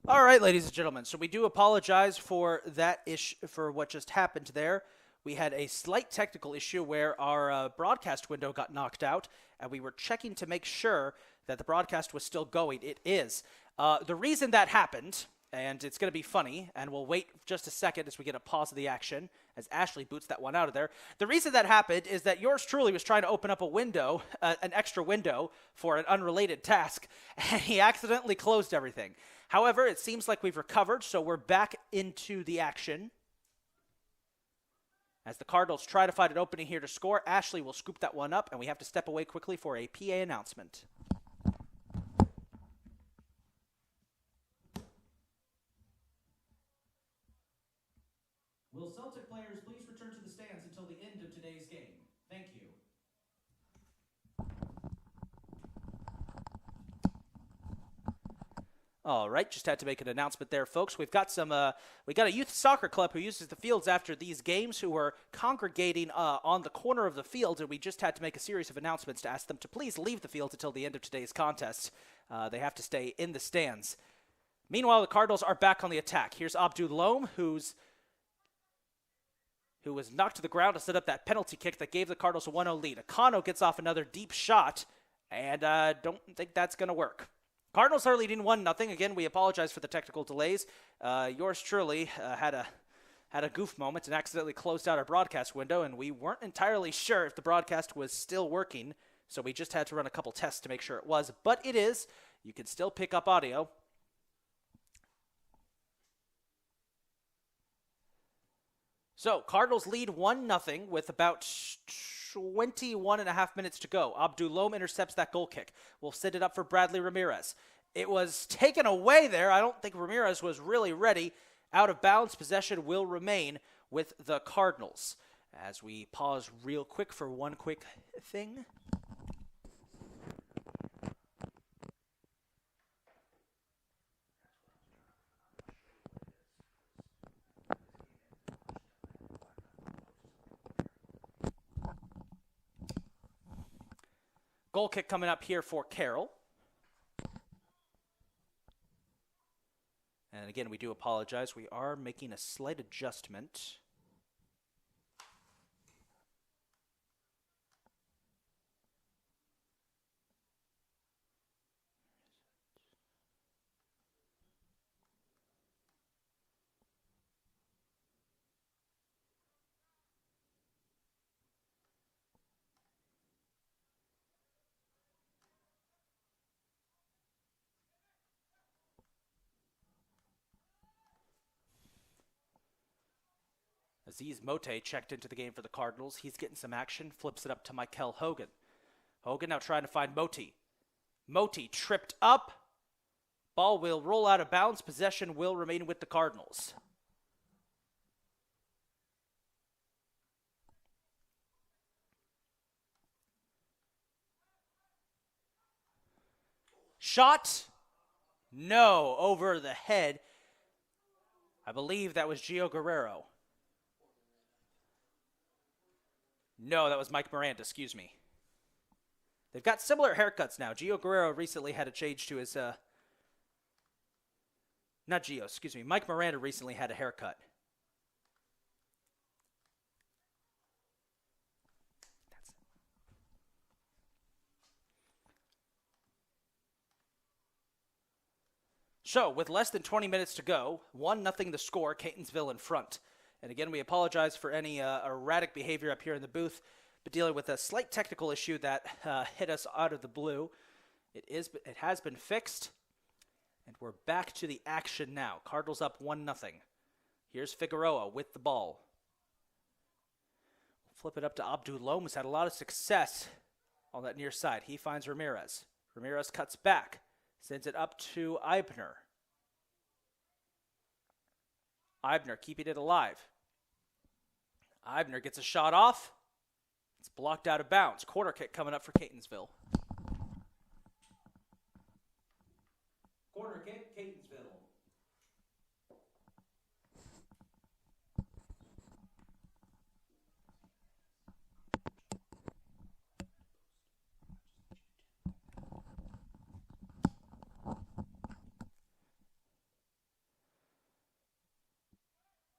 All right, ladies and gentlemen, so we do apologize for that issue, for what just happened there. We had a slight technical issue where our broadcast window got knocked out, and we were checking to make sure that the broadcast was still going. It is. The reason that happened, and it's going to be funny, and we'll wait just a second as we get a pause of the action, as Ashley boots that one out of there. The reason that happened is that yours truly was trying to open up a window, an extra window, for an unrelated task, and he accidentally closed everything. However, it seems like we've recovered, so we're back into the action. As the Cardinals try to find an opening here to score, Ashley will scoop that one up, and we have to step away quickly for a PA announcement. Will Celtic players please return to the stands until the end of today's game? Thank you. All right, just had to make an announcement there, folks. We've got we got a youth soccer club who uses the fields after these games who are congregating on the corner of the field, and we just had to make a series of announcements to ask them to please leave the field until the end of today's contest. They have to stay in the stands. Meanwhile, the Cardinals are back on the attack. Here's Abdulom, who was knocked to the ground to set up that penalty kick that gave the Cardinals a 1-0 lead. Akano gets off another deep shot, and don't think that's going to work. Cardinals are leading 1-0. Again, we apologize for the technical delays. Yours truly had a goof moment and accidentally closed out our broadcast window, and we weren't entirely sure if the broadcast was still working, so we just had to run a couple tests to make sure it was. But it is. You can still pick up audio. So, Cardinals lead 1-0 with about 21 and a half minutes to go. Abdulom intercepts that goal kick. We'll set it up for Bradley Ramirez. It was taken away there. I don't think Ramirez was really ready. Out of bounds, possession will remain with the Cardinals. As we pause real quick for one quick thing. Goal kick coming up here for Carroll. And again, we do apologize. We are making a slight adjustment. Aziz Mote checked into the game for the Cardinals. He's getting some action, flips it up to Michael Hogan. Hogan now trying to find Moti. Moti tripped up. Ball will roll out of bounds. Possession will remain with the Cardinals. Shot. No, over the head. I believe that was Gio Guerrero. No, that was Mike Miranda, excuse me. They've got similar haircuts now. Gio Guerrero recently had a change to his, not Gio, excuse me. Mike Miranda recently had a haircut. So, with less than 20 minutes to go, 1-0 the score, Catonsville in front. And again, we apologize for any erratic behavior up here in the booth, but dealing with a slight technical issue that hit us out of the blue. It has been fixed, and we're back to the action now. Cardinals up 1-0. Here's Figueroa with the ball. Flip it up to Abdulom, who's had a lot of success on that near side. He finds Ramirez. Ramirez cuts back, sends it up to Eibner. Eibner keeping it alive. Eibner gets a shot off. It's blocked out of bounds. Corner kick coming up for Catonsville. Corner kick, Catonsville.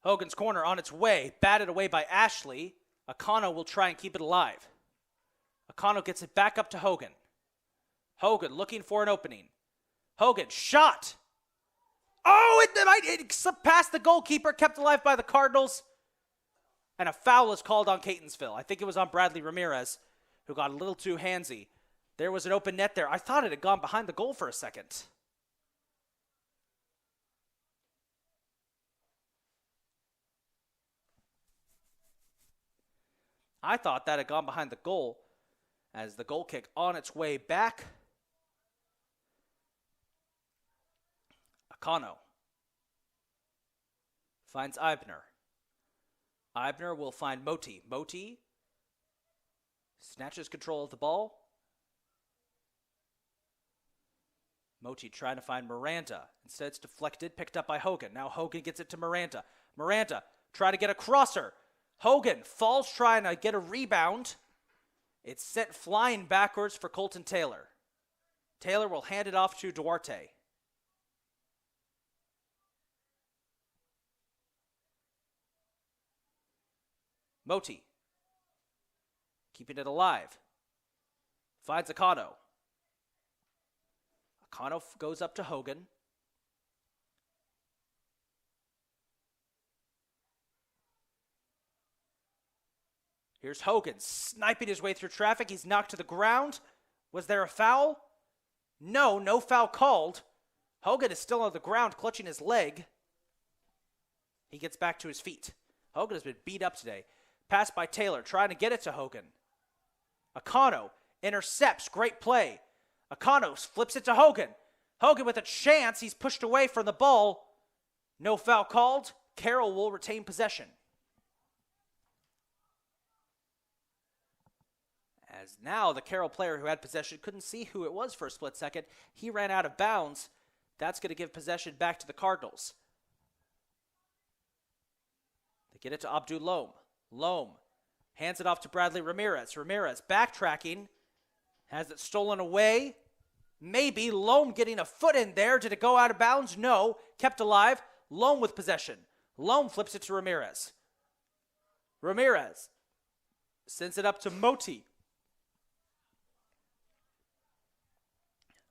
Hogan's corner on its way, batted away by Ashley. Akano will try and keep it alive. Akano gets it back up to Hogan. Hogan looking for an opening. Hogan, shot! Oh, it slipped past the goalkeeper, kept alive by the Cardinals. And a foul is called on Catonsville. I think it was on Bradley Ramirez, who got a little too handsy. There was an open net there. I thought it had gone behind the goal for a second. I thought that had gone behind the goal as the goal kick on its way back. Akano finds Eibner. Eibner will find Moti. Moti snatches control of the ball. Moti trying to find Miranda. Instead, it's deflected, picked up by Hogan. Now Hogan gets it to Miranda. Miranda trying to get a crosser. Hogan falls trying to get a rebound. It's sent flying backwards for Colton Taylor. Taylor will hand it off to Duarte. Moti keeping it alive. Finds Akano. Akano goes up to Hogan. Here's Hogan sniping his way through traffic. He's knocked to the ground. Was there a foul? No, no foul called. Hogan is still on the ground, clutching his leg. He gets back to his feet. Hogan has been beat up today. Pass by Taylor, trying to get it to Hogan. Akano intercepts. Great play. Akano flips it to Hogan. Hogan with a chance. He's pushed away from the ball. No foul called. Carroll will retain possession. As now the Carroll player who had possession couldn't see who it was for a split second. He ran out of bounds. That's going to give possession back to the Cardinals. They get it to Abdul Loam. Loam hands it off to Bradley Ramirez. Ramirez backtracking. Has it stolen away. Maybe Loam getting a foot in there. Did it go out of bounds? No. Kept alive. Loam with possession. Loam flips it to Ramirez. Ramirez sends it up to Moti.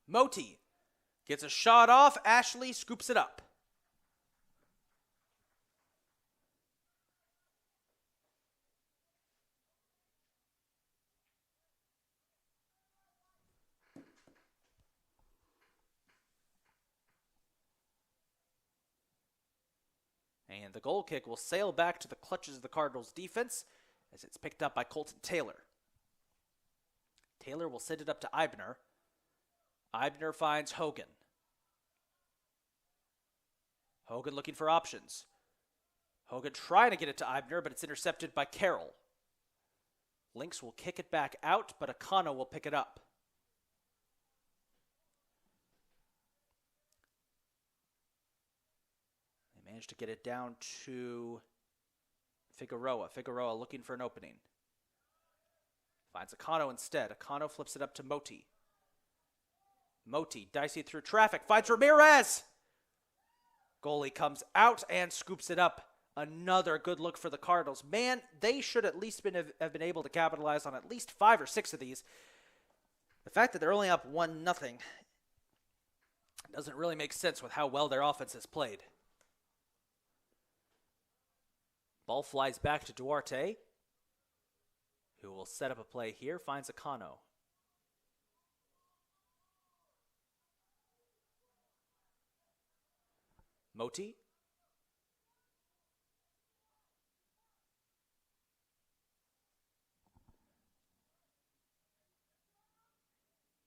Moti gets a shot off. Ashley scoops it up. And the goal kick will sail back to the clutches of the Cardinals defense as it's picked up by Colton Taylor. Taylor will send it up to Eibner. Eibner finds Hogan. Hogan looking for options. Hogan trying to get it to Eibner, but it's intercepted by Carroll. Lynx will kick it back out, but Akano will pick it up. They managed to get it down to Figueroa. Figueroa looking for an opening. Finds Akano instead. Akano flips it up to Moti. Moti dicey through traffic. Finds Ramirez. Goalie comes out and scoops it up. Another good look for the Cardinals. Man, they should at least have been able to capitalize on at least 5 or 6 of these. The fact that they're only up 1-0 doesn't really make sense with how well their offense has played. Ball flies back to Duarte, who will set up a play here. Finds Akano. Moti.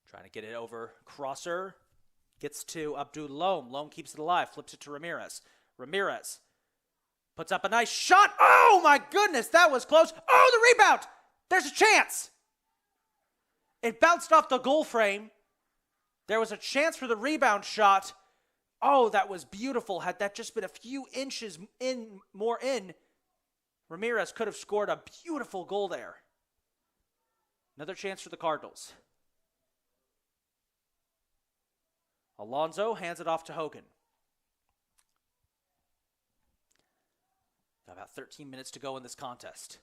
Trying to get it over. Crosser. Gets to Abdul Loam. Loam keeps it alive. Flips it to Ramirez. Ramirez puts up a nice shot. Oh my goodness, that was close. Oh, the rebound. There's a chance. It bounced off the goal frame. There was a chance for the rebound shot. Oh, that was beautiful. Had that just been a few inches more in, Ramirez could have scored a beautiful goal there. Another chance for the Cardinals. Alonso hands it off to Hogan. About 13 minutes to go in this contest.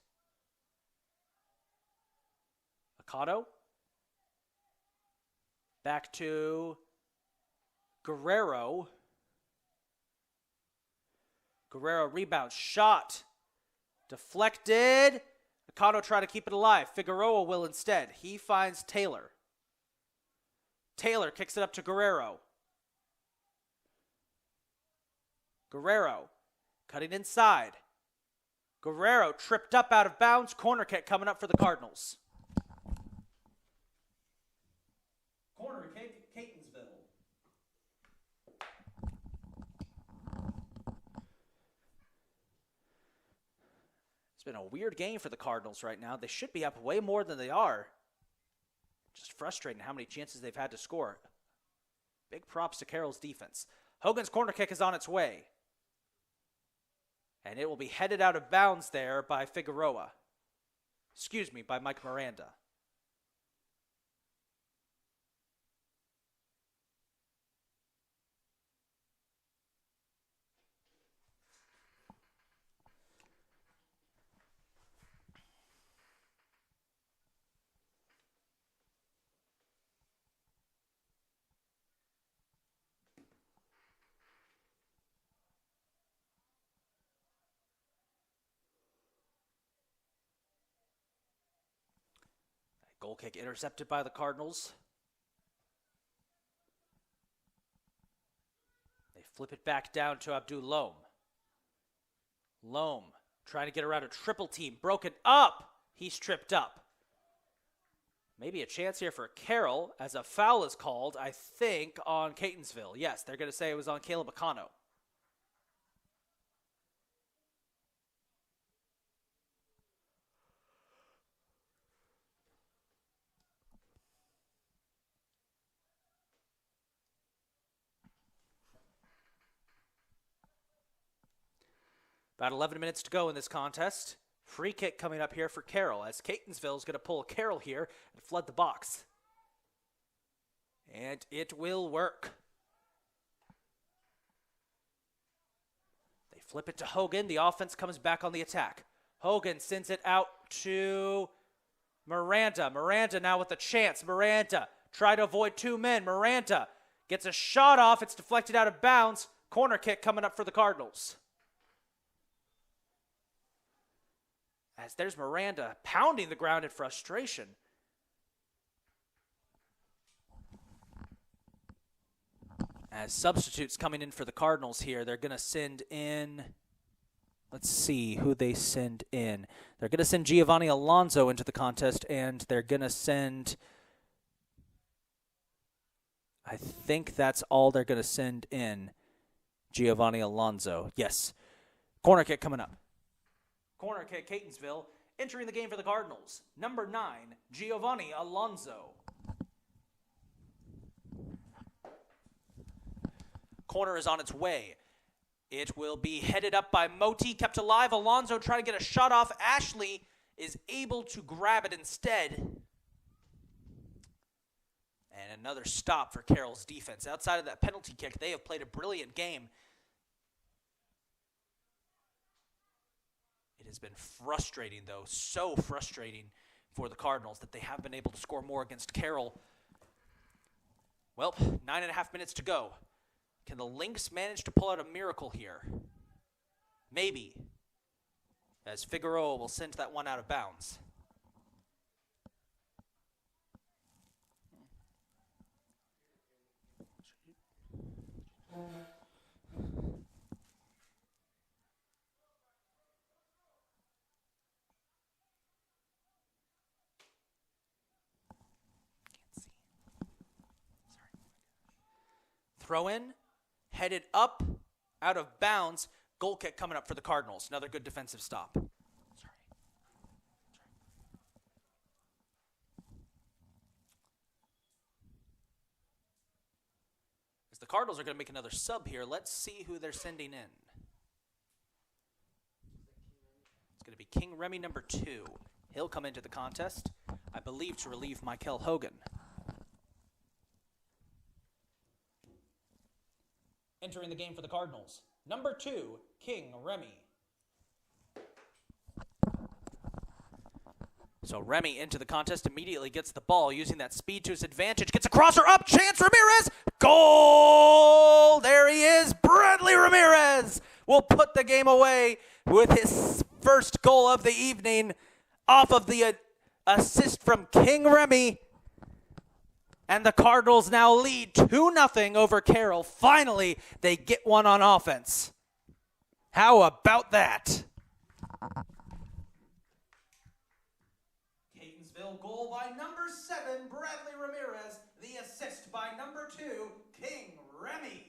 Akano. Back to Guerrero. Guerrero rebounds. Shot. Deflected. Akano trying to keep it alive. Figueroa will instead. He finds Taylor. Taylor kicks it up to Guerrero. Guerrero cutting inside. Guerrero tripped up out of bounds. Corner kick coming up for the Cardinals. Corner kick, Catonsville. It's been a weird game for the Cardinals right now. They should be up way more than they are. Just frustrating how many chances they've had to score. Big props to Carroll's defense. Hogan's corner kick is on its way. And it will be headed out of bounds there by Figueroa. Excuse me, by Mike Miranda. Goal kick intercepted by the Cardinals. They flip it back down to Abdul Loam. Loam trying to get around a triple team. Broken up. He's tripped up. Maybe a chance here for Carroll as a foul is called, I think, on Catonsville. Yes, they're going to say it was on Caleb Acano. About 11 minutes to go in this contest. Free kick coming up here for Carroll as Catonsville is going to pull Carroll here and flood the box. And it will work. They flip it to Hogan. The offense comes back on the attack. Hogan sends it out to Miranda. Miranda now with a chance. Miranda try to avoid two men. Miranda gets a shot off. It's deflected out of bounds. Corner kick coming up for the Cardinals. As there's Miranda pounding the ground in frustration. As substitutes coming in for the Cardinals here, they're going to send in, let's see who they send in. They're going to send Giovanni Alonso into the contest, and they're going to send, I think that's all they're going to send in, Giovanni Alonso. Yes. Corner kick coming up. Corner kick, Catonsville, entering the game for the Cardinals. Number 9, Giovanni Alonso. Corner is on its way. It will be headed up by Moti, kept alive. Alonso trying to get a shot off. Ashley is able to grab it instead. And another stop for Carroll's defense. Outside of that penalty kick, they have played a brilliant game. It has been frustrating, though, so frustrating for the Cardinals that they have been able to score more against Carroll. Well, 9.5 minutes to go. Can the Lynx manage to pull out a miracle here? Maybe. As Figueroa will send that one out of bounds. Throw in, headed up, out of bounds. Goal kick coming up for the Cardinals. Another good defensive stop. As the Cardinals are going to make another sub here, let's see who they're sending in. It's going to be King Remy number 2. He'll come into the contest, I believe, to relieve Michael Hogan. Entering the game for the Cardinals. Number 2, King Remy. So Remy into the contest, immediately gets the ball, using that speed to his advantage. Gets a crosser up, chance, Ramirez! Goal! There he is, Bradley Ramirez will put the game away with his first goal of the evening off of the assist from King Remy. And the Cardinals now lead 2-0 over Carroll. Finally, they get one on offense. How about that? Catonsville goal by number 7, Bradley Ramirez. The assist by number 2, King Remy.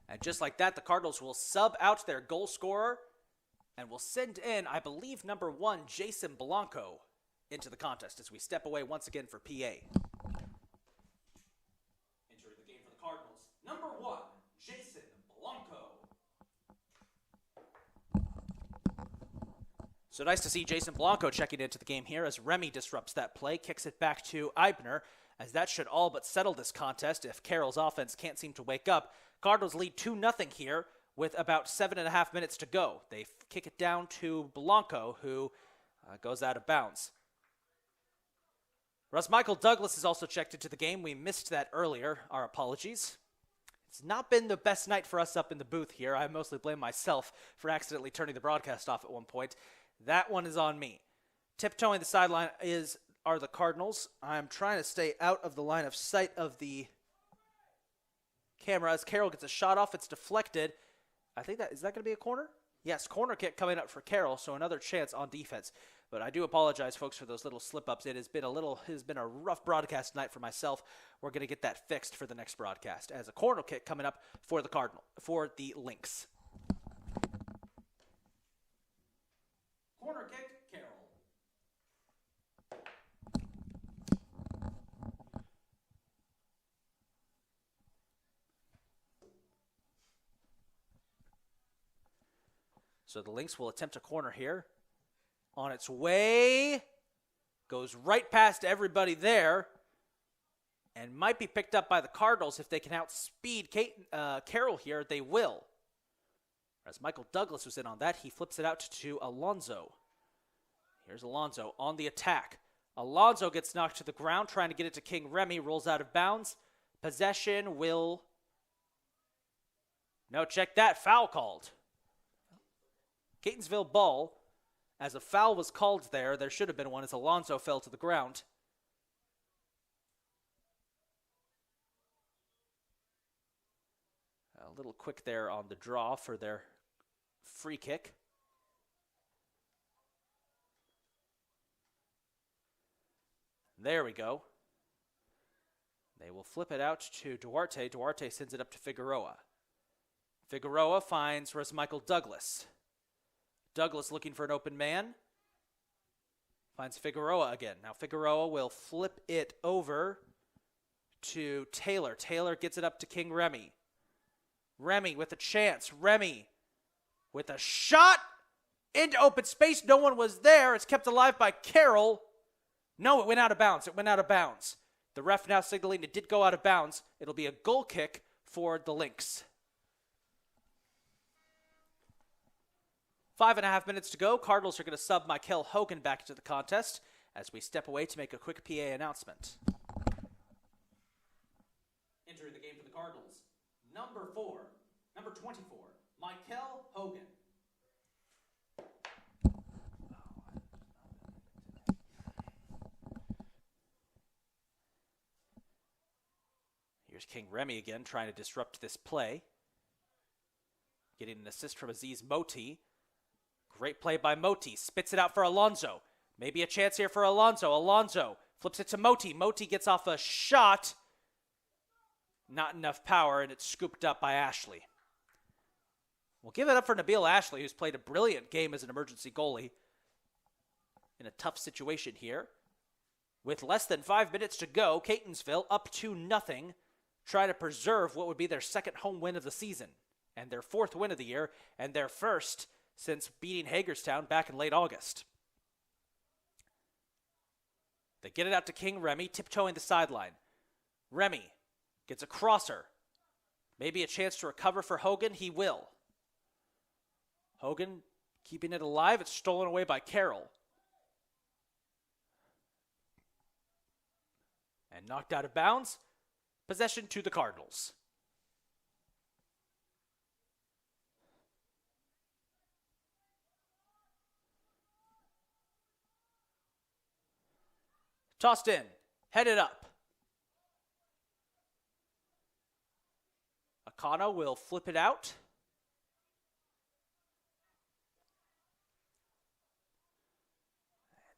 And just like that, the Cardinals will sub out their goal scorer And we'll send in, I believe, number 1, Jason Blanco, into the contest as we step away once again for PA. Entering the game for the Cardinals, number 1, Jason Blanco. So nice to see Jason Blanco checking into the game here as Remy disrupts that play, kicks it back to Eibner, as that should all but settle this contest if Carroll's offense can't seem to wake up. Cardinals lead 2-0 here with about 7.5 minutes to go. They kick it down to Blanco, who goes out of bounds. Michael Douglas is also checked into the game. We missed that earlier. Our apologies. It's not been the best night for us up in the booth here. I mostly blame myself for accidentally turning the broadcast off at one point. That one is on me. Tiptoeing the sideline are the Cardinals. I'm trying to stay out of the line of sight of the camera as Carroll gets a shot off. It's deflected. I think is that going to be a corner? Yes, corner kick coming up for Carroll, so another chance on defense. But I do apologize, folks, for those little slip-ups. It has been a rough broadcast night for myself. We're going to get that fixed for the next broadcast as a corner kick coming up for the Lynx. Corner kick, Carroll. So the Lynx will attempt a corner here. On its way, goes right past everybody there, and might be picked up by the Cardinals. If they can outspeed Carroll here, they will. As Michael Douglas was in on that, he flips it out to Alonso. Here's Alonso on the attack. Alonso gets knocked to the ground, trying to get it to King Remy, rolls out of bounds. Possession will... No, check that, foul called. Catonsville ball, as a foul was called there. There should have been one as Alonso fell to the ground. A little quick there on the draw for their free kick. There we go. They will flip it out to Duarte. Duarte sends it up to Figueroa. Figueroa finds Michael Douglas. Douglas looking for an open man. Finds Figueroa again. Now Figueroa will flip it over to Taylor. Taylor gets it up to King Remy. Remy with a chance. Remy with a shot into open space. No one was there. It's kept alive by Carroll. No, it went out of bounds. It went out of bounds. The ref now signaling it did go out of bounds. It'll be a goal kick for the Lynx. 5.5 minutes to go. Cardinals are going to sub Michael Hogan back into the contest as we step away to make a quick PA announcement. Entering the game for the Cardinals, number 24, Michael Hogan. Here's King Remy again, trying to disrupt this play. Getting an assist from Aziz Moti. Great play by Moti. Spits it out for Alonso. Maybe a chance here for Alonso. Alonso flips it to Moti. Moti gets off a shot. Not enough power, and it's scooped up by Ashley. We'll give it up for Nabil Ashley, who's played a brilliant game as an emergency goalie in a tough situation here. With less than 5 minutes to go, Catonsville up 2-0, try to preserve what would be their second home win of the season, and their fourth win of the year, and their first since beating Hagerstown back in late August. They get it out to King Remy, tiptoeing the sideline. Remy gets a crosser. Maybe a chance to recover for Hogan. He will. Hogan keeping it alive. It's stolen away by Carroll. And knocked out of bounds. Possession to the Cardinals. Tossed in, headed up. Akano will flip it out.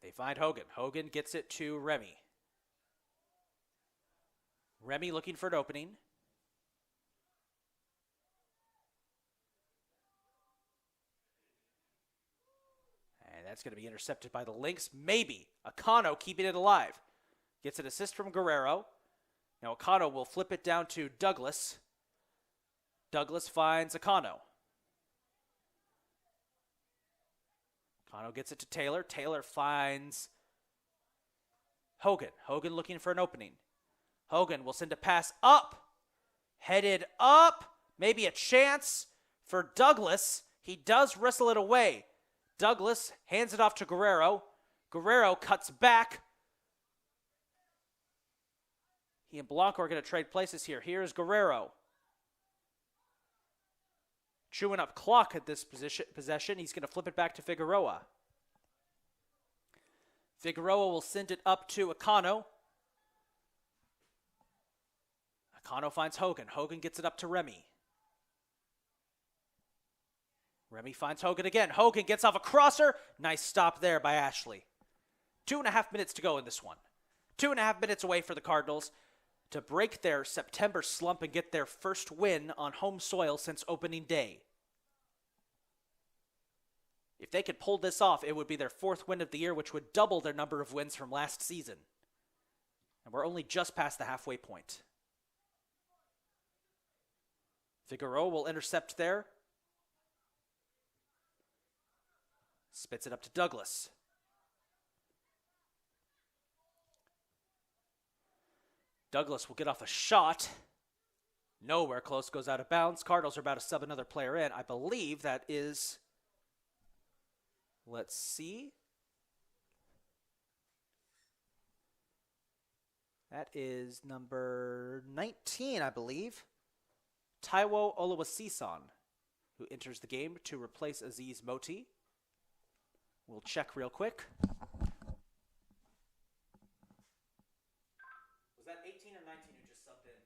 They find Hogan. Hogan gets it to Remy. Remy looking for an opening. That's going to be intercepted by the Lynx. Maybe. Akano keeping it alive. Gets an assist from Guerrero. Now Akano will flip it down to Douglas. Douglas finds Akano. Akano gets it to Taylor. Taylor finds Hogan. Hogan looking for an opening. Hogan will send a pass up. Headed up. Maybe a chance for Douglas. He does wrestle it away. Douglas hands it off to Guerrero. Guerrero cuts back. He and Blanco are going to trade places here. Here's Guerrero. Chewing up clock at this possession. He's going to flip it back to Figueroa. Figueroa will send it up to Akano. Akano finds Hogan. Hogan gets it up to Remy. Remy finds Hogan again. Hogan gets off a crosser. Nice stop there by Ashley. 2.5 minutes to go in this one. 2.5 minutes away for the Cardinals to break their September slump and get their first win on home soil since opening day. If they could pull this off, it would be their 4th win of the year, which would double their number of wins from last season. And we're only just past the halfway point. Figueroa will intercept there. Spits it up to Douglas. Douglas will get off a shot. Nowhere close, goes out of bounds. Cardinals are about to sub another player in. I believe that is, let's see. That is number 19, I believe. Taiwo Oluwasisan, who enters the game to replace Aziz Moti. We'll check real quick. Was that 18 or 19 who just subbed in?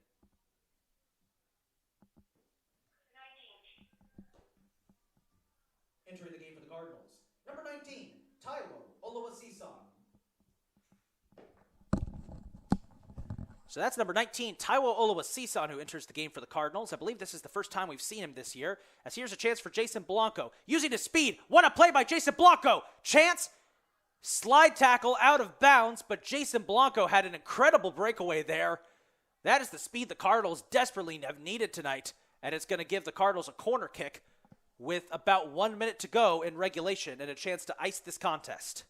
19. Entering the game for the Cardinals. Number 19, Taiwo Oluwasisan. So that's number 19, Taiwo Oluwasisan, who enters the game for the Cardinals. I believe this is the first time we've seen him this year. As here's a chance for Jason Blanco. Using his speed. What a play by Jason Blanco. Chance. Slide tackle out of bounds, but Jason Blanco had an incredible breakaway there. That is the speed the Cardinals desperately have needed tonight, and it's going to give the Cardinals a corner kick with about 1 minute to go in regulation and a chance to ice this contest.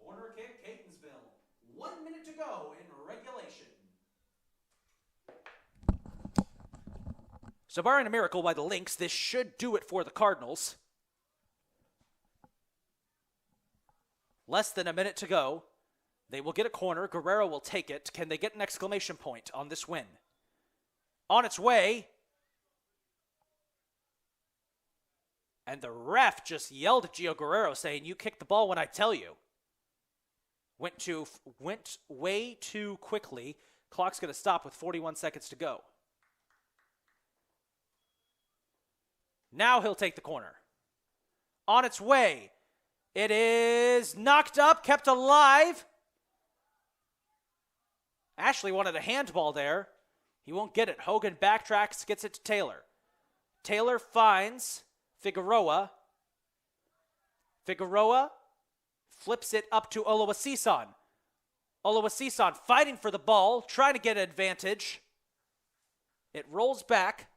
Corner kick, Catonsville. 1 minute to go in regulation. So barring a miracle by the Lynx, this should do it for the Cardinals. Less than a minute to go. They will get a corner. Guerrero will take it. Can they get an exclamation point on this win? On its way. And the ref just yelled at Gio Guerrero saying, "You kick the ball when I tell you." Went way too quickly. Clock's going to stop with 41 seconds to go. Now he'll take the corner. On its way. It is knocked up, kept alive. Ashley wanted a handball there. He won't get it. Hogan backtracks, gets it to Taylor. Taylor finds Figueroa. Figueroa flips it up to Oluwasisan. Oluwasisan fighting for the ball, trying to get an advantage. It rolls back.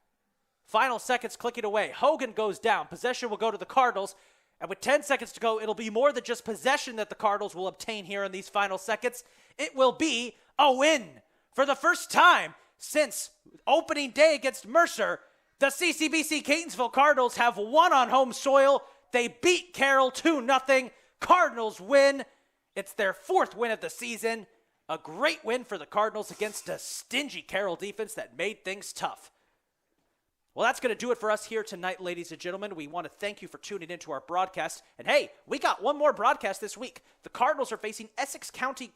Final seconds clicking away. Hogan goes down. Possession will go to the Cardinals. And with 10 seconds to go, it'll be more than just possession that the Cardinals will obtain here in these final seconds. It will be a win. For the first time since opening day against Mercer, the CCBC Catonsville Cardinals have won on home soil. They beat Carroll 2-0. Cardinals win. It's their 4th win of the season. A great win for the Cardinals against a stingy Carroll defense that made things tough. Well, that's going to do it for us here tonight, ladies and gentlemen. We want to thank you for tuning into our broadcast. And hey, we got one more broadcast this week. The Cardinals are facing Essex County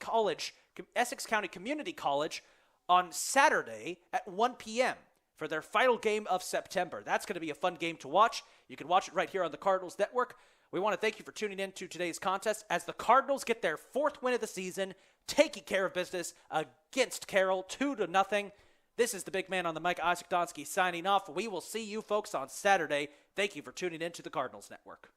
Community College on Saturday at 1 p.m. for their final game of September. That's going to be a fun game to watch. You can watch it right here on the Cardinals Network. We want to thank you for tuning in to today's contest as the Cardinals get their 4th win of the season, taking care of business against Carroll 2-0. This is the big man on the mic, Isaac Donsky, signing off. We will see you folks on Saturday. Thank you for tuning in to the Cardinals Network.